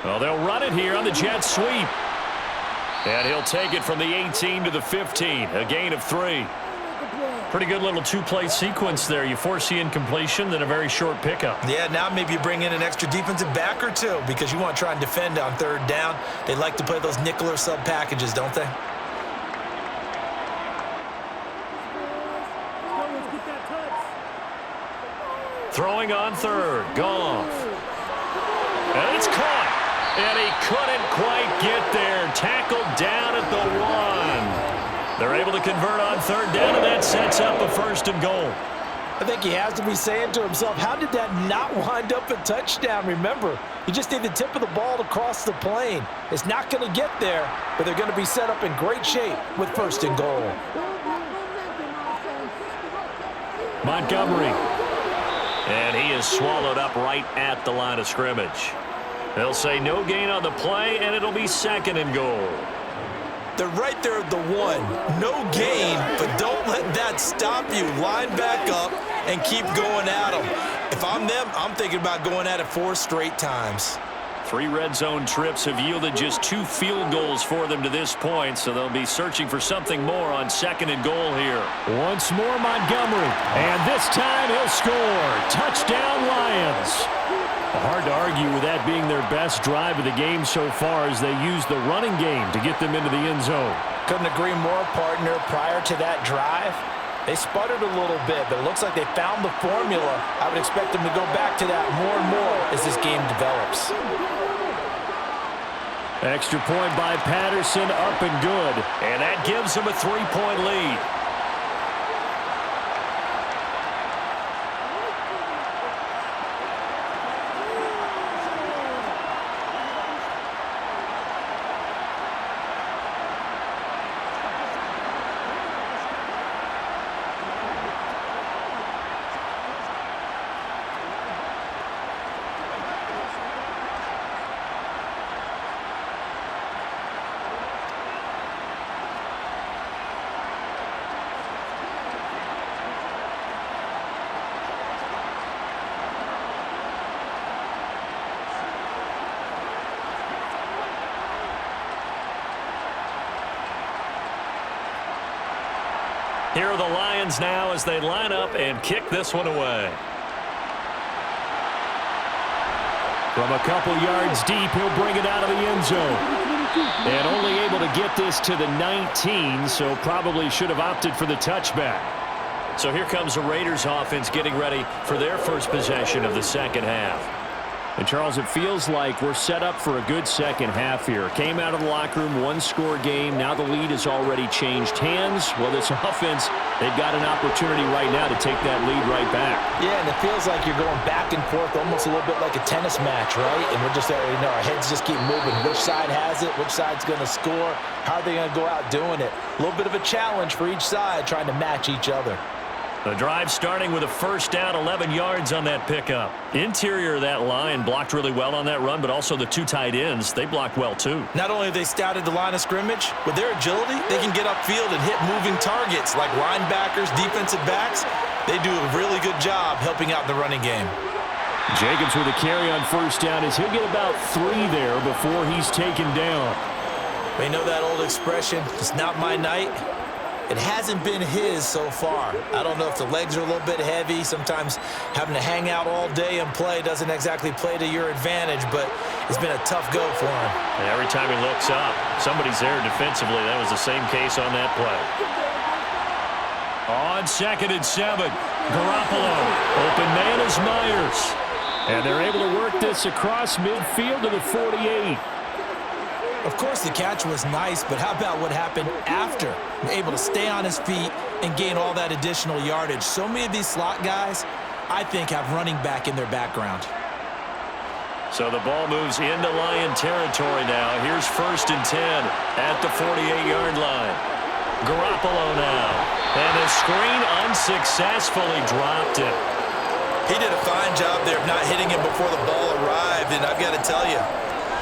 Well, they'll run it here on the jet sweep. And he'll take it from the 18 to the 15, a gain of 3. Pretty good little two-play sequence there. You force the incompletion, then a very short pickup. Yeah, now maybe you bring in an extra defensive back or two because you want to try and defend on third down. They like to play those nickel or sub packages, don't they? Throwing on third. Goff. And it's caught. And he couldn't quite get there. Tackled down at the 1. They're able to convert on third down, and that sets up a first and goal. I think he has to be saying to himself, how did that not wind up a touchdown? Remember, you just need the tip of the ball to cross the plane. It's not going to get there, but they're going to be set up in great shape with first and goal. Montgomery. And he is swallowed up right at the line of scrimmage. They'll say no gain on the play, and it'll be second and goal. They're right there at the 1. No gain, but don't let that stop you. Line back up and keep going at them. If I'm them, I'm thinking about going at it 4 straight times. 3 red zone trips have yielded just 2 field goals for them to this point, so they'll be searching for something more on second and goal here. Once more Montgomery, and this time he'll score. Touchdown Lions. Hard to argue with that being their best drive of the game so far as they use the running game to get them into the end zone. Couldn't agree more, partner. Prior to that drive, they sputtered a little bit, but it looks like they found the formula. I would expect them to go back to that more and more as this game develops. Extra point by Patterson, up and good. And that gives them a 3-point lead. Here are the Lions now as they line up and kick this one away. From a couple yards deep, he'll bring it out of the end zone. And only able to get this to the 19, so probably should have opted for the touchback. So here comes the Raiders offense getting ready for their first possession of the second half. And, Charles, it feels like we're set up for a good second half here. Came out of the locker room, 1-score game. Now the lead has already changed hands. Well, this offense, they've got an opportunity right now to take that lead right back. Yeah, and it feels like you're going back and forth almost a little bit like a tennis match, right? And we're just, our heads just keep moving. Which side has it? Which side's going to score? How are they going to go out doing it? A little bit of a challenge for each side trying to match each other. The drive starting with a first down, 11 yards on that pickup. Interior of that line blocked really well on that run, but also the 2 tight ends, they blocked well too. Not only have they scouted the line of scrimmage, with their agility, they can get upfield and hit moving targets like linebackers, defensive backs. They do a really good job helping out in the running game. Jacobs with a carry on first down as he'll get about 3 there before he's taken down. We know that old expression, it's not my night. It hasn't been his so far. I don't know if the legs are a little bit heavy. Sometimes having to hang out all day and play doesn't exactly play to your advantage, but it's been a tough go for him. And every time he looks up, somebody's there defensively. That was the same case on that play. On 2nd and 7, Garoppolo. Open man is Myers. And they're able to work this across midfield to the 48. Of course, the catch was nice, but how about what happened after? Able to stay on his feet and gain all that additional yardage. So many of these slot guys, I think, have running back in their background. So the ball moves into Lion territory now. Here's 1st and 10 at the 48-yard line. Garoppolo now. And the screen unsuccessfully dropped it. He did a fine job there of not hitting him before the ball arrived, and I've got to tell you,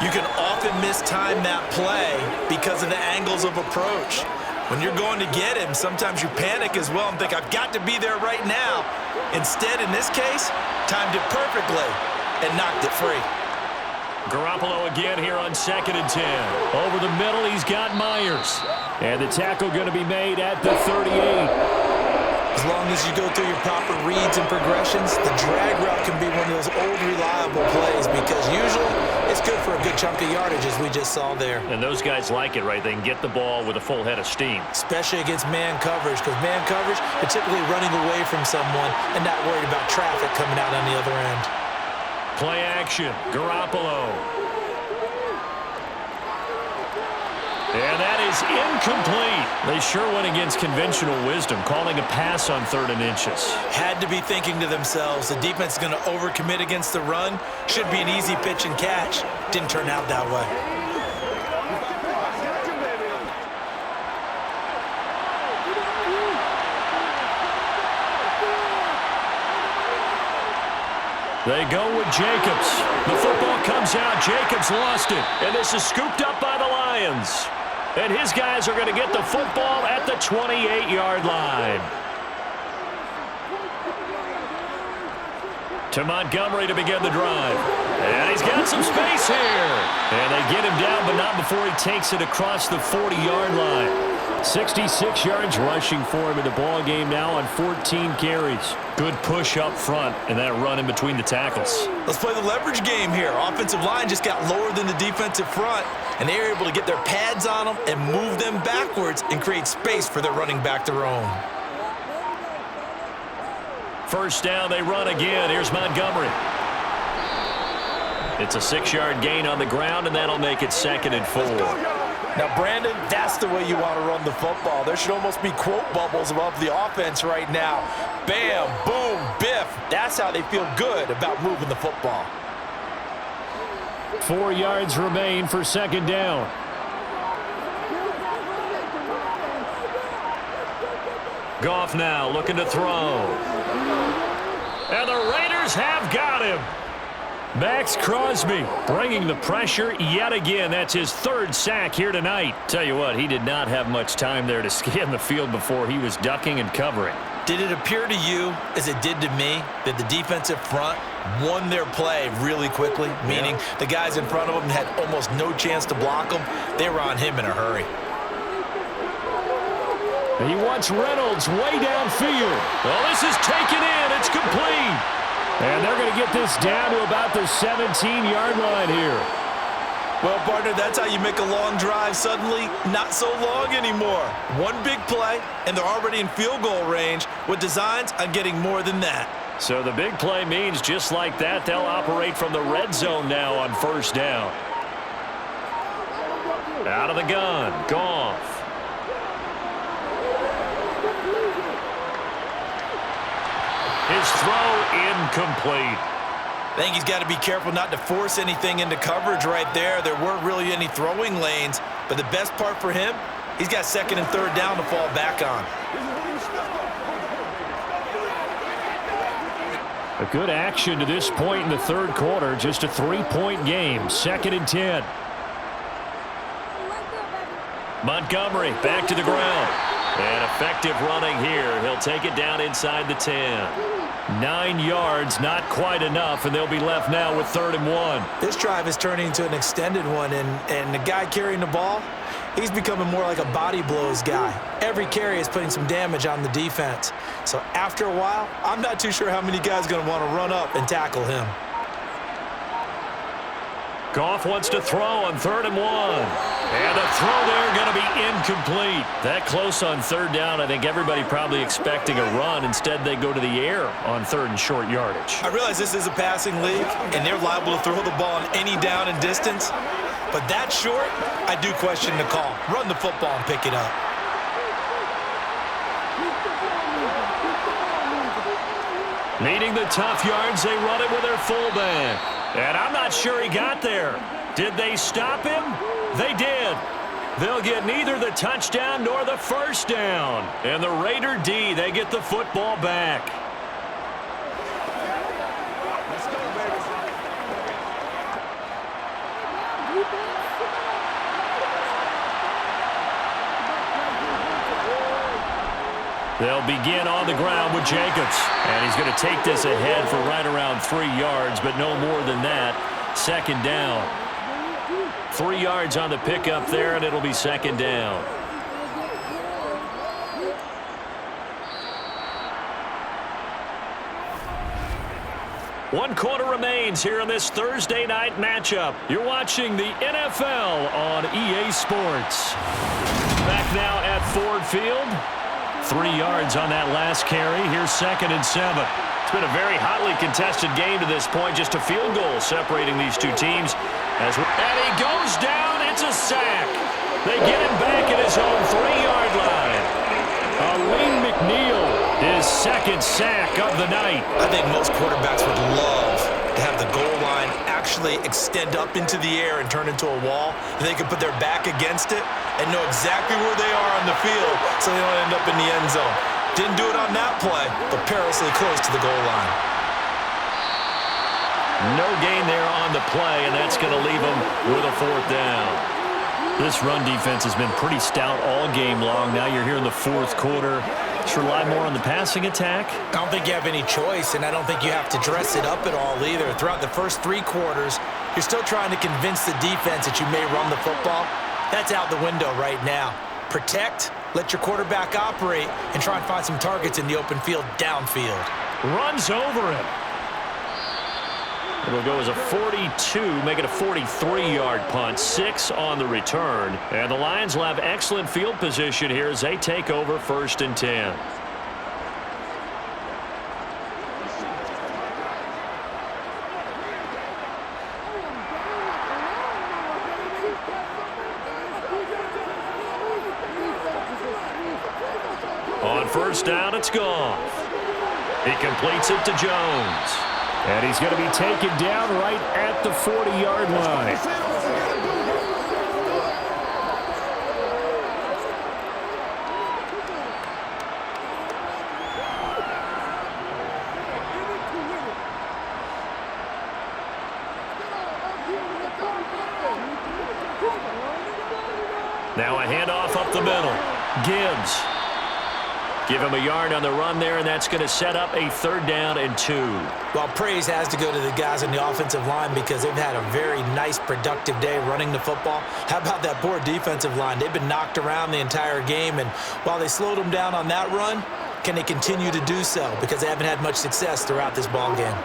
you can often mistime that play because of the angles of approach. When you're going to get him, sometimes you panic as well and think, I've got to be there right now. Instead, in this case, timed it perfectly and knocked it free. Garoppolo again here on 2nd and 10. Over the middle, he's got Myers. And the tackle going to be made at the 38. long as you go through your proper reads and progressions, the drag route can be one of those old reliable plays because usually it's good for a good chunk of yardage, as we just saw there. And those guys like it, right? They can get the ball with a full head of steam. Especially against man coverage, because man coverage, you're typically running away from someone and not worried about traffic coming out on the other end. Play action, Garoppolo. And that is incomplete. They sure went against conventional wisdom, calling a pass on 3rd and inches. Had to be thinking to themselves, the defense is going to overcommit against the run. Should be an easy pitch and catch. Didn't turn out that way. They go with Jacobs. The football comes out. Jacobs lost it. And this is scooped up by the Lions. And his guys are going to get the football at the 28-yard line. To Montgomery to begin the drive. And he's got some space here. And they get him down, but not before he takes it across the 40-yard line. 66 yards rushing for him in the ball game now on 14 carries. Good push up front and that run in between the tackles. Let's play the leverage game here. Offensive line just got lower than the defensive front, and they were able to get their pads on them and move them backwards and create space for their running back to roam. First down, they run again. Here's Montgomery. It's a 6-yard gain on the ground, and that'll make it 2nd and 4. Now, Brandon, that's the way you want to run the football. There should almost be quote bubbles above the offense right now. Bam, boom, biff. That's how they feel good about moving the football. 4 yards remain for 2nd down. Goff now looking to throw. And the Raiders have got him. Max Crosby bringing the pressure yet again. That's his 3rd sack here tonight. Tell you what, he did not have much time there to scan the field before he was ducking and covering. Did it appear to you, as it did to me, that the defensive front won their play really quickly? Meaning the guys in front of them had almost no chance to block them. They were on him in a hurry. He wants Reynolds way downfield. Well, this is taken in. It's complete. And they're going to get this down to about the 17-yard line here. Well, partner, that's how you make a long drive suddenly not so long anymore. One big play, and they're already in field goal range with designs on getting more than that. So the big play means just like that, they'll operate from the red zone now on 1st down. Out of the gun, Goff. His throw incomplete. I think he's got to be careful not to force anything into coverage right there. There weren't really any throwing lanes, but the best part for him, he's got 2nd and 3rd down to fall back on. A good action to this point in the 3rd quarter. Just a 3-point game. 2nd and 10. Montgomery back to the ground. And effective running here. He'll take it down inside the 10. 9 yards, not quite enough, and they'll be left now with 3rd and 1. This drive is turning into an extended one, and the guy carrying the ball, he's becoming more like a body blows guy. Every carry is putting some damage on the defense. So after a while, I'm not too sure how many guys are going to want to run up and tackle him. Goff wants to throw on 3rd and 1. And the throw there going to be incomplete. That close on 3rd down, I think everybody probably expecting a run. Instead, they go to the air on 3rd and short yardage. I realize this is a passing league, and they're liable to throw the ball on any down and distance. But that short, I do question the call. Run the football and pick it up. Needing the tough yards, they run it with their fullback. And I'm not sure he got there. Did they stop him? They did. They'll get neither the touchdown nor the 1st down. And the Raider D, they get the football back. They'll begin on the ground with Jacobs. And he's going to take this ahead for right around 3 yards, but no more than that. 2nd down. 3 yards on the pickup there, and it'll be 2nd down. 1 quarter remains here in this Thursday night matchup. You're watching the NFL on EA Sports. Back now at Ford Field. 3 yards on that last carry. Here's 2nd and 7. It's been a very hotly contested game to this point. Just a field goal separating these two teams. And he goes down. It's a sack. They get him back at his own 3-yard line. Aleem McNeil, his 2nd sack of the night. I think most quarterbacks would love to have the goal line actually extend up into the air and turn into a wall. They can put their back against it and know exactly where they are on the field so they don't end up in the end zone. Didn't do it on that play, but perilously close to the goal line. No gain there on the play, and that's going to leave them with a 4th down. This run defense has been pretty stout all game long. Now you're here in the 4th quarter. Just rely more on the passing attack. I don't think you have any choice, and I don't think you have to dress it up at all either. Throughout the first 3 quarters, you're still trying to convince the defense that you may run the football. That's out the window right now. Protect, let your quarterback operate, and try and find some targets in the open field downfield. Runs over him. It'll go as a 42, make it a 43-yard punt, 6 on the return. And the Lions will have excellent field position here as they take over 1st and 10. On 1st down, it's Goff. He completes it to Jones. And he's going to be taken down right at the 40-yard line. Now a handoff up the middle. Gibbs. Give him a yard on the run there, and that's going to set up a 3rd down and 2. Well, praise has to go to the guys on the offensive line because they've had a very nice, productive day running the football. How about that poor defensive line? They've been knocked around the entire game, and while they slowed them down on that run, can they continue to do so? Because they haven't had much success throughout this ball game.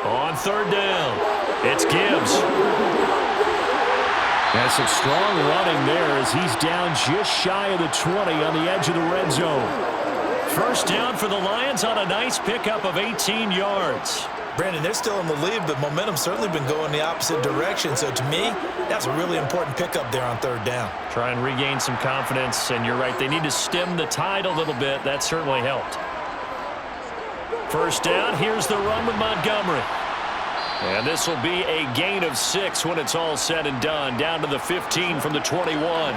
On 3rd down, it's Gibbs. That's some strong running there as he's down just shy of the 20 on the edge of the red zone. 1st down for the Lions on a nice pickup of 18 yards. Brandon, they're still in the lead, but momentum's certainly been going the opposite direction. So to me, that's a really important pickup there on 3rd down. Try and regain some confidence, and you're right, they need to stem the tide a little bit. That certainly helped. 1st down, here's the run with Montgomery. And this will be a gain of 6 when it's all said and done, down to the 15 from the 21.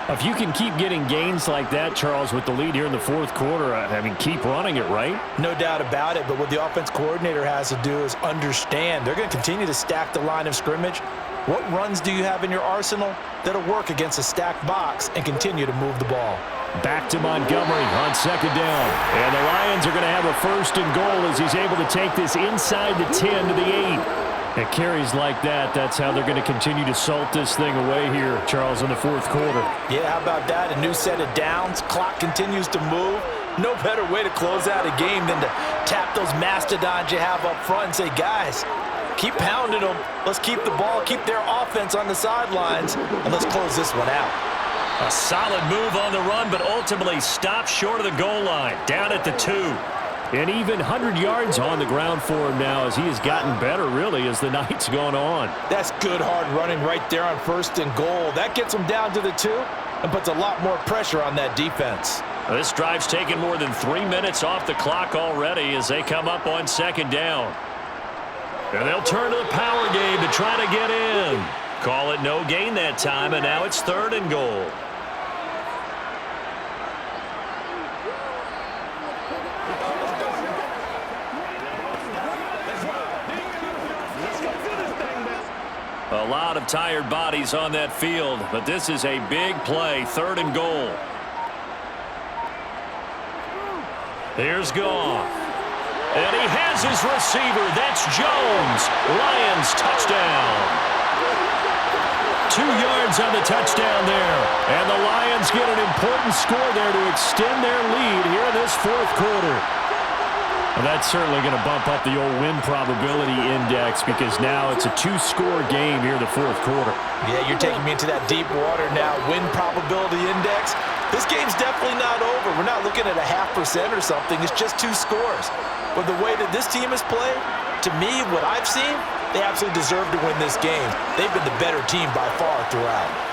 If you can keep getting gains like that, Charles, with the lead here in the 4th quarter, I mean, keep running it, right? No doubt about it, but what the offense coordinator has to do is understand they're going to continue to stack the line of scrimmage. What runs do you have in your arsenal that'll work against a stacked box and continue to move the ball? Back to Montgomery on 2nd down. And the Lions are going to have a 1st and goal as he's able to take this inside the 10 to the 8. It carries like that. That's how they're going to continue to salt this thing away here, Charles, in the 4th quarter. Yeah, how about that? A new set of downs. Clock continues to move. No better way to close out a game than to tap those mastodons you have up front and say, guys, keep pounding them. Let's keep the ball, keep their offense on the sidelines, and let's close this one out. A solid move on the run, but ultimately stopped short of the goal line, down at the 2. And even 100 yards on the ground for him now as he has gotten better, really, as the night's gone on. That's good hard running right there on 1st and goal. That gets him down to the 2 and puts a lot more pressure on that defense. This drive's taken more than 3 minutes off the clock already as they come up on 2nd down. And they'll turn to the power game to try to get in. Call it no gain that time, and now it's 3rd and goal. A lot of tired bodies on that field, but this is a big play, 3rd and goal. Here's Goff. And he has his receiver. That's Jones. Lions touchdown. 2 yards on the touchdown there. And the Lions get an important score there to extend their lead here in this fourth quarter. Well, that's certainly going to bump up the old win probability index because now it's a 2-score game here in the fourth quarter. Yeah, you're taking me into that deep water now. Win probability index. This game's definitely not over. We're not looking at a 0.5% or something. It's just 2 scores. But the way that this team has played, to me, what I've seen, they absolutely deserve to win this game. They've been the better team by far throughout.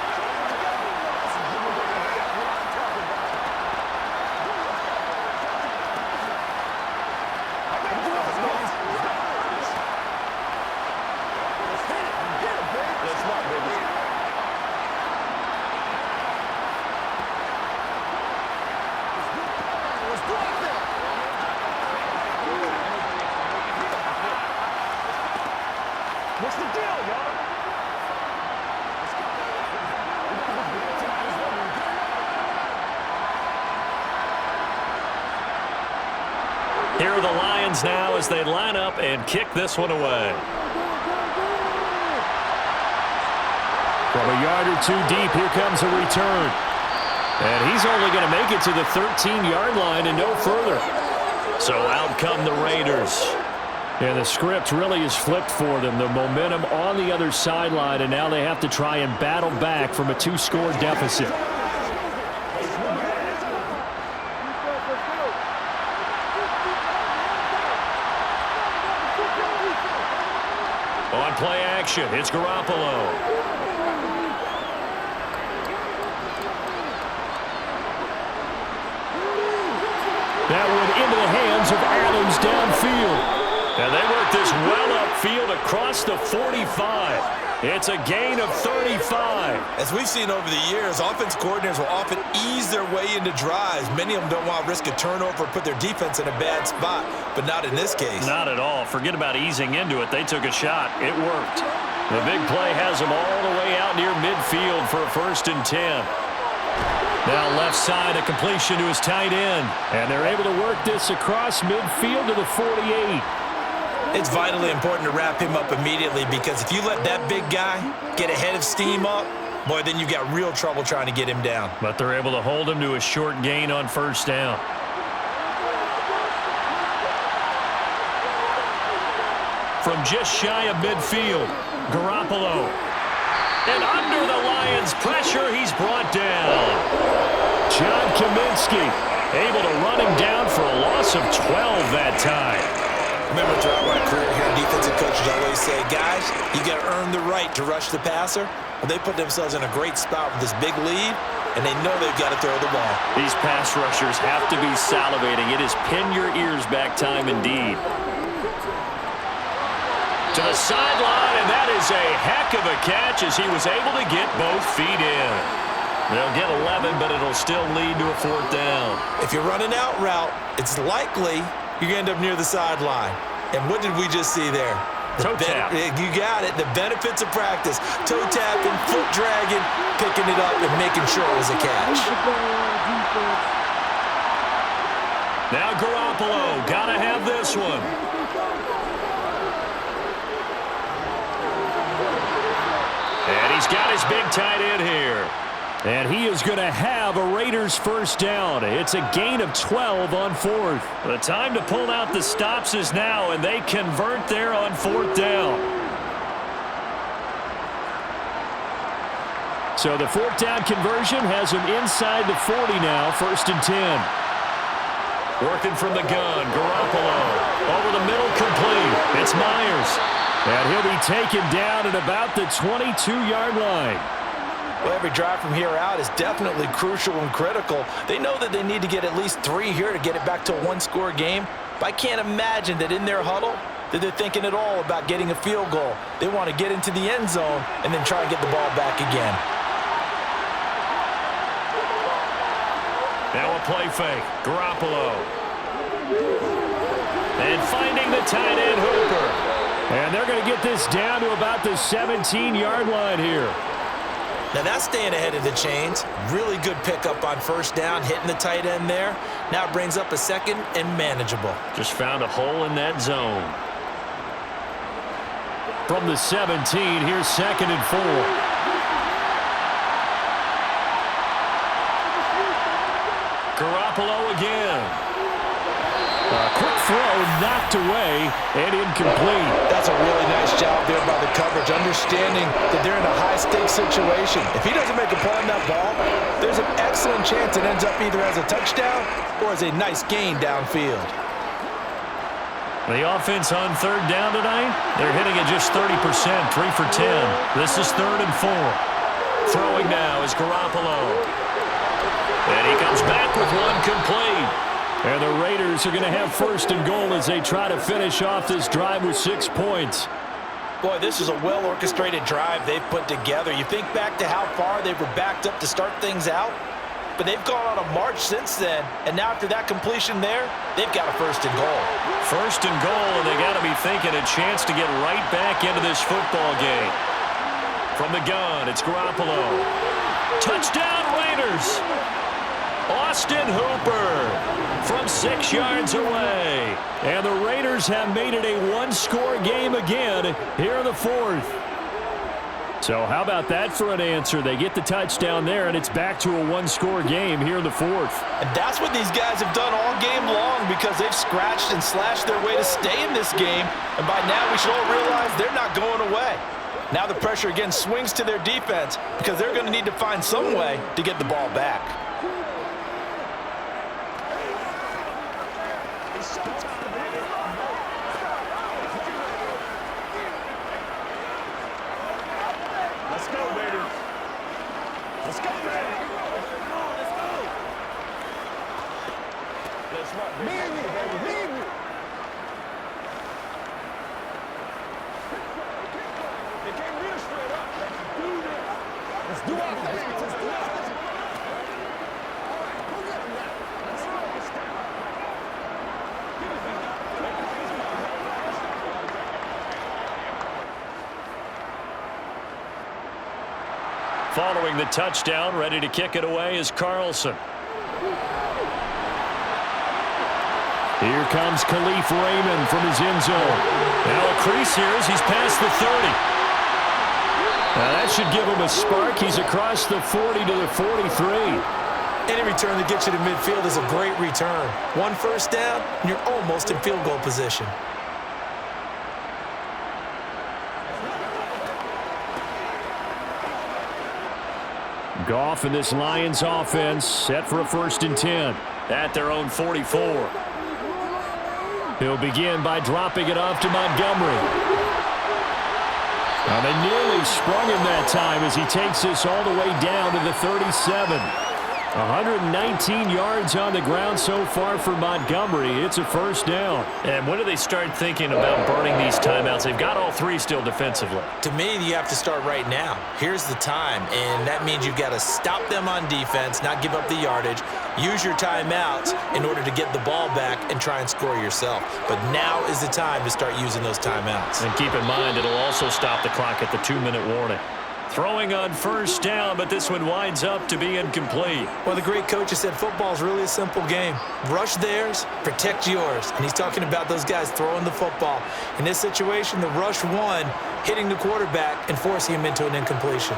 What's the deal, y'all? Here are the Lions now as they line up and kick this one away. From a yard or 2 deep, here comes a return. And he's only going to make it to the 13-yard line and no further. So out come the Raiders. And the script really is flipped for them. The momentum on the other sideline, and now they have to try and battle back from a 2-score deficit. On play action, it's Garoppolo. That one into the hands of Adams downfield. And they work this well upfield across the 45. It's a gain of 35. As we've seen over the years, offense coordinators will often ease their way into drives. Many of them don't want to risk a turnover or put their defense in a bad spot, but not in this case. Not at all. Forget about easing into it. They took a shot. It worked. The big play has them all the way out near midfield for a 1st and 10. Now left side, a completion to his tight end. And they're able to work this across midfield to the 48. It's vitally important to wrap him up immediately because if you let that big guy get ahead of steam up, boy, then you've got real trouble trying to get him down. But they're able to hold him to a short gain on 1st down. From just shy of midfield, Garoppolo. And under the Lions' pressure, he's brought down. John Kaminsky able to run him down for a loss of 12 that time. Remember, throughout my career here, defensive coaches always say, guys, you got to earn the right to rush the passer. Well, they put themselves in a great spot with this big lead, and they know they've got to throw the ball. These pass rushers have to be salivating. It is pin your ears back time indeed. To the sideline, and that is a heck of a catch as he was able to get both feet in. They'll get 11, but it'll still lead to a 4th down. If you're running out route, it's likely you're going to end up near the sideline. And what did we just see there? Toe tap. You got it. The benefits of practice. Toe tapping, foot dragging, picking it up, and making sure it was a catch. Now Garoppolo, got to have this one. And he's got his big tight end here. And he is going to have a Raiders 1st down. It's a gain of 12 on 4th. The time to pull out the stops is now, and they convert there on 4th down. So the 4th down conversion has him inside the 40 now, 1st and 10. Working from the gun, Garoppolo. Over the middle, complete. It's Myers. And he'll be taken down at about the 22-yard line. Well, every drive from here out is definitely crucial and critical. They know that they need to get at least 3 here to get it back to a 1-score game. But I can't imagine that in their huddle that they're thinking at all about getting a field goal. They want to get into the end zone and then try and get the ball back again. Now a play fake. Garoppolo. And finding the tight end Hooper. And they're going to get this down to about the 17-yard line here. Now that's staying ahead of the chains. Really good pickup on 1st down, hitting the tight end there. Now it brings up a 2nd and manageable. Just found a hole in that zone. From the 17, here's 2nd and 4. Garoppolo again. A quick throw knocked away and incomplete. That's a really nice job there by the coverage, understanding that they're in a high-stakes situation. If he doesn't make a play on that ball, there's an excellent chance it ends up either as a touchdown or as a nice gain downfield. The offense on third down tonight, they're hitting at just 30%, 3 for 10. This is 3rd and 4. Throwing now is Garoppolo. And he comes back with one complete. And the Raiders are going to have 1st and goal as they try to finish off this drive with 6 points. Boy, this is a well-orchestrated drive they've put together. You think back to how far they were backed up to start things out, but they've gone on a march since then, and now after that completion there, they've got a 1st and goal. 1st and goal, and they got to be thinking a chance to get right back into this football game. From the gun, it's Garoppolo. Touchdown, Raiders! Austin Hooper from 6 yards away. And the Raiders have made it a one-score game again here in the 4th. So how about that for an answer? They get the touchdown there, and it's back to a one-score game here in the 4th. And that's what these guys have done all game long because they've scratched and slashed their way to stay in this game. And by now we should all realize they're not going away. Now the pressure again swings to their defense because they're going to need to find some way to get the ball back. Let's go, baby. Let's go, baby. Let's go. Let's rock, baby. Leave me, baby. Leave me. They can't read us straight up. Let's do this. Let's do our thing. Let's do our thing. All right, go get him now. Let's go. Let's go. Give it back. Following the touchdown, ready to kick it away is Carlson. Here comes Khalif Raymond from his end zone. Now a crease here as he's past the 30. Now that should give him a spark. He's across the 40 to the 43. Any return that gets you to midfield is a great return. 1 first down, and you're almost in field goal position. Goff and this Lions offense set for a 1st and 10. At their own 44. He'll begin by dropping it off to Montgomery. Now they nearly sprung him that time as he takes this all the way down to the 37. 119 yards on the ground so far for Montgomery. It's a 1st down. And when do they start thinking about burning these timeouts? They've got all 3 still defensively. To me, you have to start right now. Here's the time, and that means you've got to stop them on defense, not give up the yardage, use your timeouts in order to get the ball back and try and score yourself. But now is the time to start using those timeouts. And keep in mind, it'll also stop the clock at the 2-minute warning. Throwing on 1st down, but this one winds up to be incomplete. Well, the great coach has said football is really a simple game. Rush theirs, protect yours. And he's talking about those guys throwing the football. In this situation, the rush one, hitting the quarterback and forcing him into an incompletion.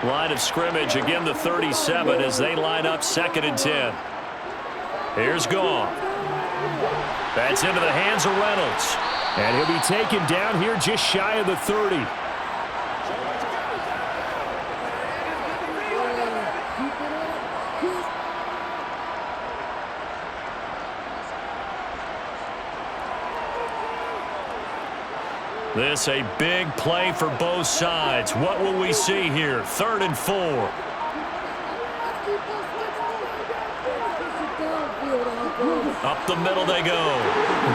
Line of scrimmage, again the 37 as they line up 2nd and 10. Here's Goff. That's into the hands of Reynolds. And he'll be taken down here just shy of the 30. This a big play for both sides. What will we see here? 3rd and 4. Up the middle they go.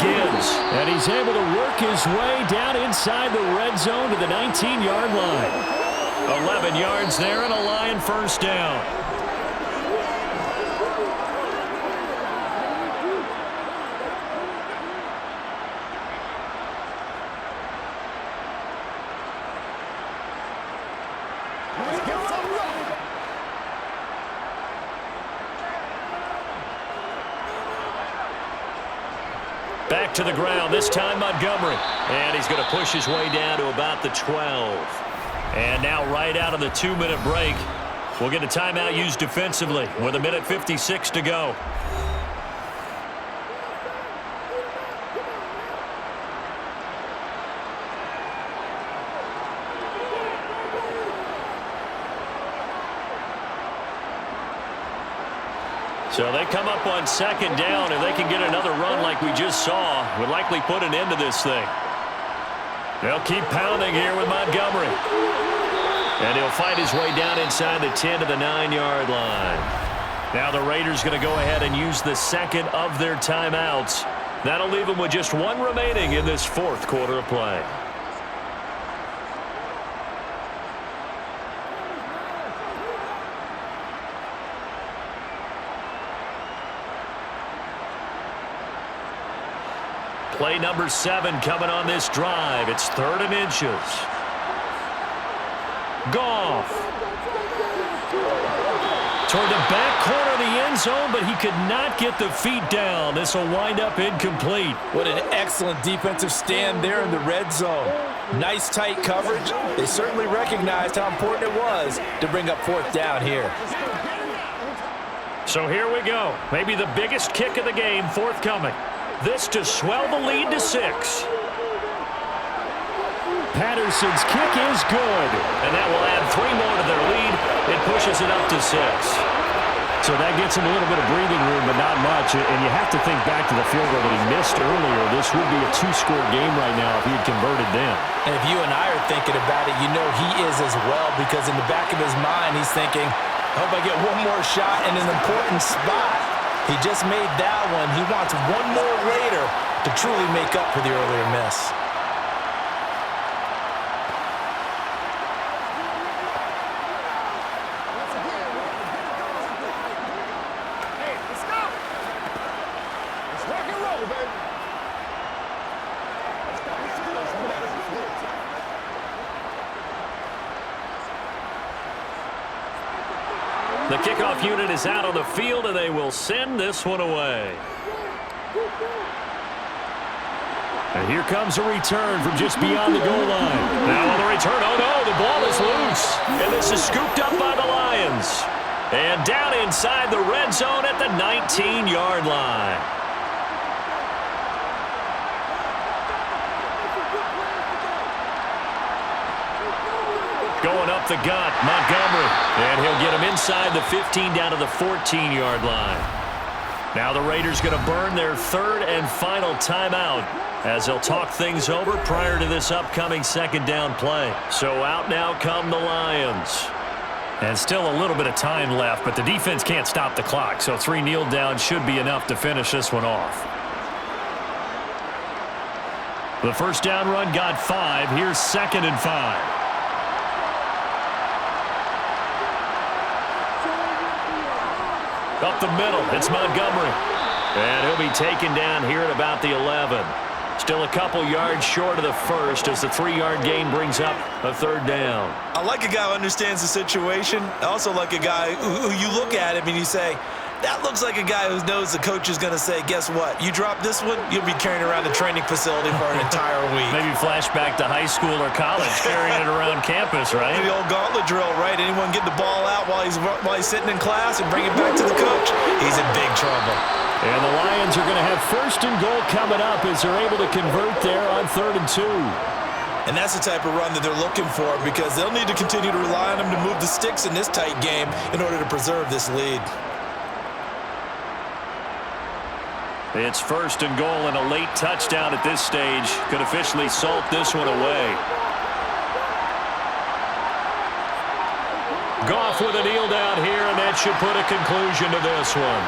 Gibbs. And he's able to work his way down inside the red zone to the 19-yard line. 11 yards there and a Lion 1st down. Back to the ground, this time Montgomery. And he's going to push his way down to about the 12. And now right out of the 2-minute break, We'll get a timeout used defensively with 1:56 to go. So they come up on second down. If they can get another run like we just saw, would likely put an end to this thing. They'll keep pounding here with Montgomery. And he'll fight his way down inside the 10 to the 9-yard line. Now the Raiders going to go ahead and use the second of their timeouts. That'll leave them with just one remaining in this fourth quarter of play. Play number 7 coming on this drive. It's 3rd and inches. Goff. Toward the back corner of the end zone, but he could not get the feet down. This will wind up incomplete. What an excellent defensive stand there in the red zone. Nice tight coverage. They certainly recognized how important it was to bring up 4th down here. So here we go. Maybe the biggest kick of the game forthcoming. This to swell the lead to 6. Patterson's kick is good. And that will add 3 more to their lead. It pushes it up to 6. So that gets him a little bit of breathing room, but not much. And you have to think back to the field goal that he missed earlier. This would be a 2-score game right now if he had converted then. And if you and I are thinking about it, you know he is as well, because in the back of his mind, he's thinking, I hope I get one more shot in an important spot. He just made that one. He wants one more later to truly make up for the earlier miss. Hey, let's go. Let's rock and roll, baby. The kickoff unit is out on the field, and they will send this one away. And here comes a return from just beyond the goal line. Now on the return, oh no, the ball is loose. And this is scooped up by the Lions. And down inside the red zone at the 19-yard line. Going up the gut, Montgomery. And he'll get him inside the 15 down to the 14-yard line. Now the Raiders going to burn their 3rd and final timeout as they'll talk things over prior to this upcoming 2nd down play. So out now come the Lions. And still a little bit of time left, but the defense can't stop the clock, so 3 kneel downs should be enough to finish this one off. The first down run got 5. Here's 2nd and 5. Up the middle, it's Montgomery. And he'll be taken down here at about the 11. Still a couple yards short of the first as the 3-yard gain brings up a 3rd down. I like a guy who understands the situation. I also like a guy who you look at him and you say, that looks like a guy who knows the coach is going to say, guess what? You drop this one, you'll be carrying around the training facility for an entire week. Maybe flashback to high school or college, carrying it around campus, right? The old gauntlet drill, right? Anyone get the ball out while he's sitting in class and bring it back to the coach? He's in big trouble. And the Lions are going to have 1st and goal coming up as they're able to convert there on 3rd and 2. And that's the type of run that they're looking for, because they'll need to continue to rely on him to move the sticks in this tight game in order to preserve this lead. It's 1st and goal, and a late touchdown at this stage could officially salt this one away. Goff with a kneel down here, and that should put a conclusion to this one.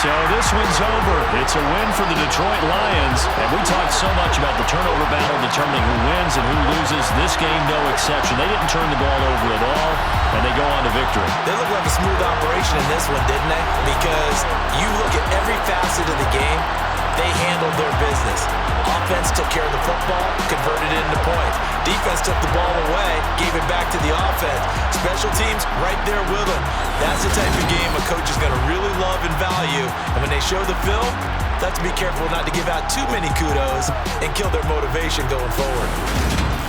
So this one's over. It's a win for the Detroit Lions. And we talked so much about the turnover battle determining who wins and who loses. This game, no exception. They didn't turn the ball over at all, and they go on to victory. They look like a smooth operation in this one, didn't they? Because you look at every facet of the game, they handled their business. Offense took care of the football, converted it into points. Defense took the ball away, gave it back to the offense. Special teams right there with them. That's the type of game a coach is going to really love and value. And when they show the film, They'll have to be careful not to give out too many kudos and kill their motivation going forward.